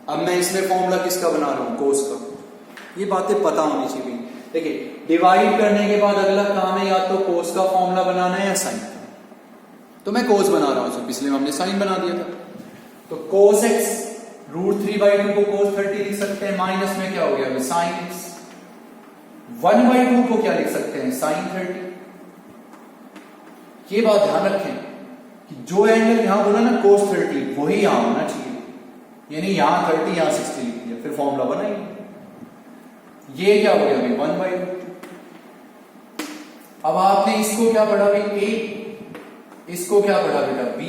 अब मैं इसमें फॉर्मूला किसका बना रहा हूं cos का, ये बातें पता होनी चाहिए। देखिए डिवाइड करने के बाद अगला काम है या तो cos का फॉर्मूला बनाना है या साइन का, तो मैं cos बना रहा हूं, पिछले में हमने साइन बना दिया था। तो cos x √3/2 को cos 30 लिख सकते हैं, माइनस में क्या हो गया अभी sin x, 1/2 को क्या लिख सकते हैं sin 30। ये बात ध्यान रखें कि जो एंगल यहां बोला ना cos 30 वही यहां होना चाहिए, यानी यहां 30 यहां 60 लिख दिया, फिर फॉर्मूला बनाइए। ये क्या हो गया भाई 1/√2। अब आपने इसको क्या पढ़ा भाई a, इसको क्या पढ़ा बेटा b,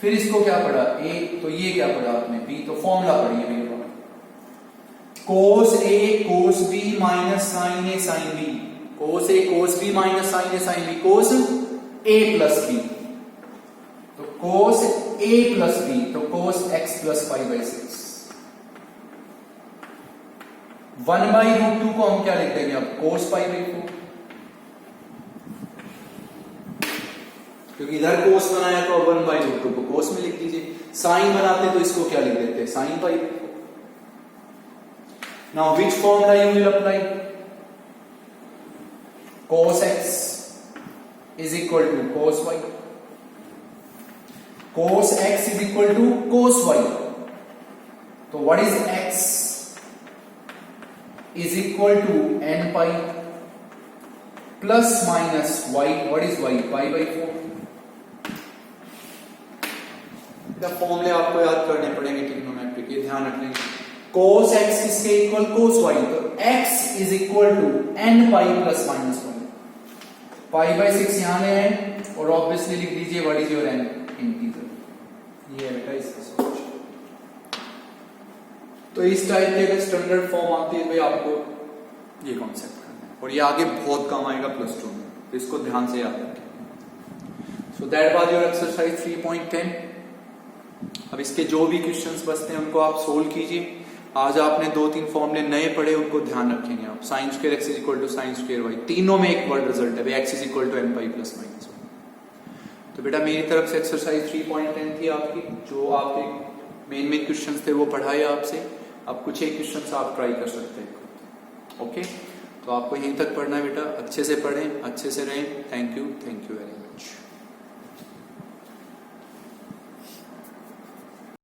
फिर इसको क्या पढ़ा a, तो ये क्या पढ़ा आपने b, तो फॉर्मूला पढ़िए मेरे पास cos a cos b minus sin a sin b, cos a cos b minus sin a sin b, cos a plus b, तो cos a प्लस b, तो cos x प्लस 5/6। 1/√2 को हम क्या लिख देंगे अब cos 5/4, क्योंकि इधर cos बनाया तो 1/√2 को cos में लिख दीजिए, sin बनाते तो इसको क्या लिख देते sin 5/4। Now which formula you will apply? Cos x is equal to cos y. Cos x is equal to cos y. So what is x? Is equal to n pi plus minus y. What is y? Pi/4. फॉर्मूले आपको याद करने पड़ेंगे trigonometric, ये ध्यान रखना। cos x किसके equal cos y, तो x is equal to n pi plus minus 1, pi/6 यहां ले आए और ऑब्वियसली लिख दीजिए what is your n integer. ये है बेटा इसका सॉल्यूशन। तो इस टाइप की अगर स्टैंडर्ड फॉर्म आती है भाई आपको ये कॉन्सेप्ट करना है और ये आगे बहुत काम आएगा +2 में, तो इसको ध्यान से याद रखें। So that was your exercise 3.10। अब इसके जो भी क्वेश्चंस बचते हैं उनको आप सोल्व कीजिए। आज आपने 2-3 फॉर्मूले नए पढ़े, उनको ध्यान रखेंगे आप। sin square x is equal to sin square y, तीनों में एक वर्ड रिजल्ट है भाई, x is equal to n pi plus minus 1। तो बेटा मेरी तरफ से एक्सरसाइज 3.10 थी आपकी, जो आपके मेन क्वेश्चंस थे वो पढ़ाए आपसे। अब कुछ एक क्वेश्चंस आप ट्राई कर सकते हैं। ओके, तो आपको यहीं तक पढ़ना है बेटा, अच्छे से पढ़ें, अच्छे से रहें। Thank you very much.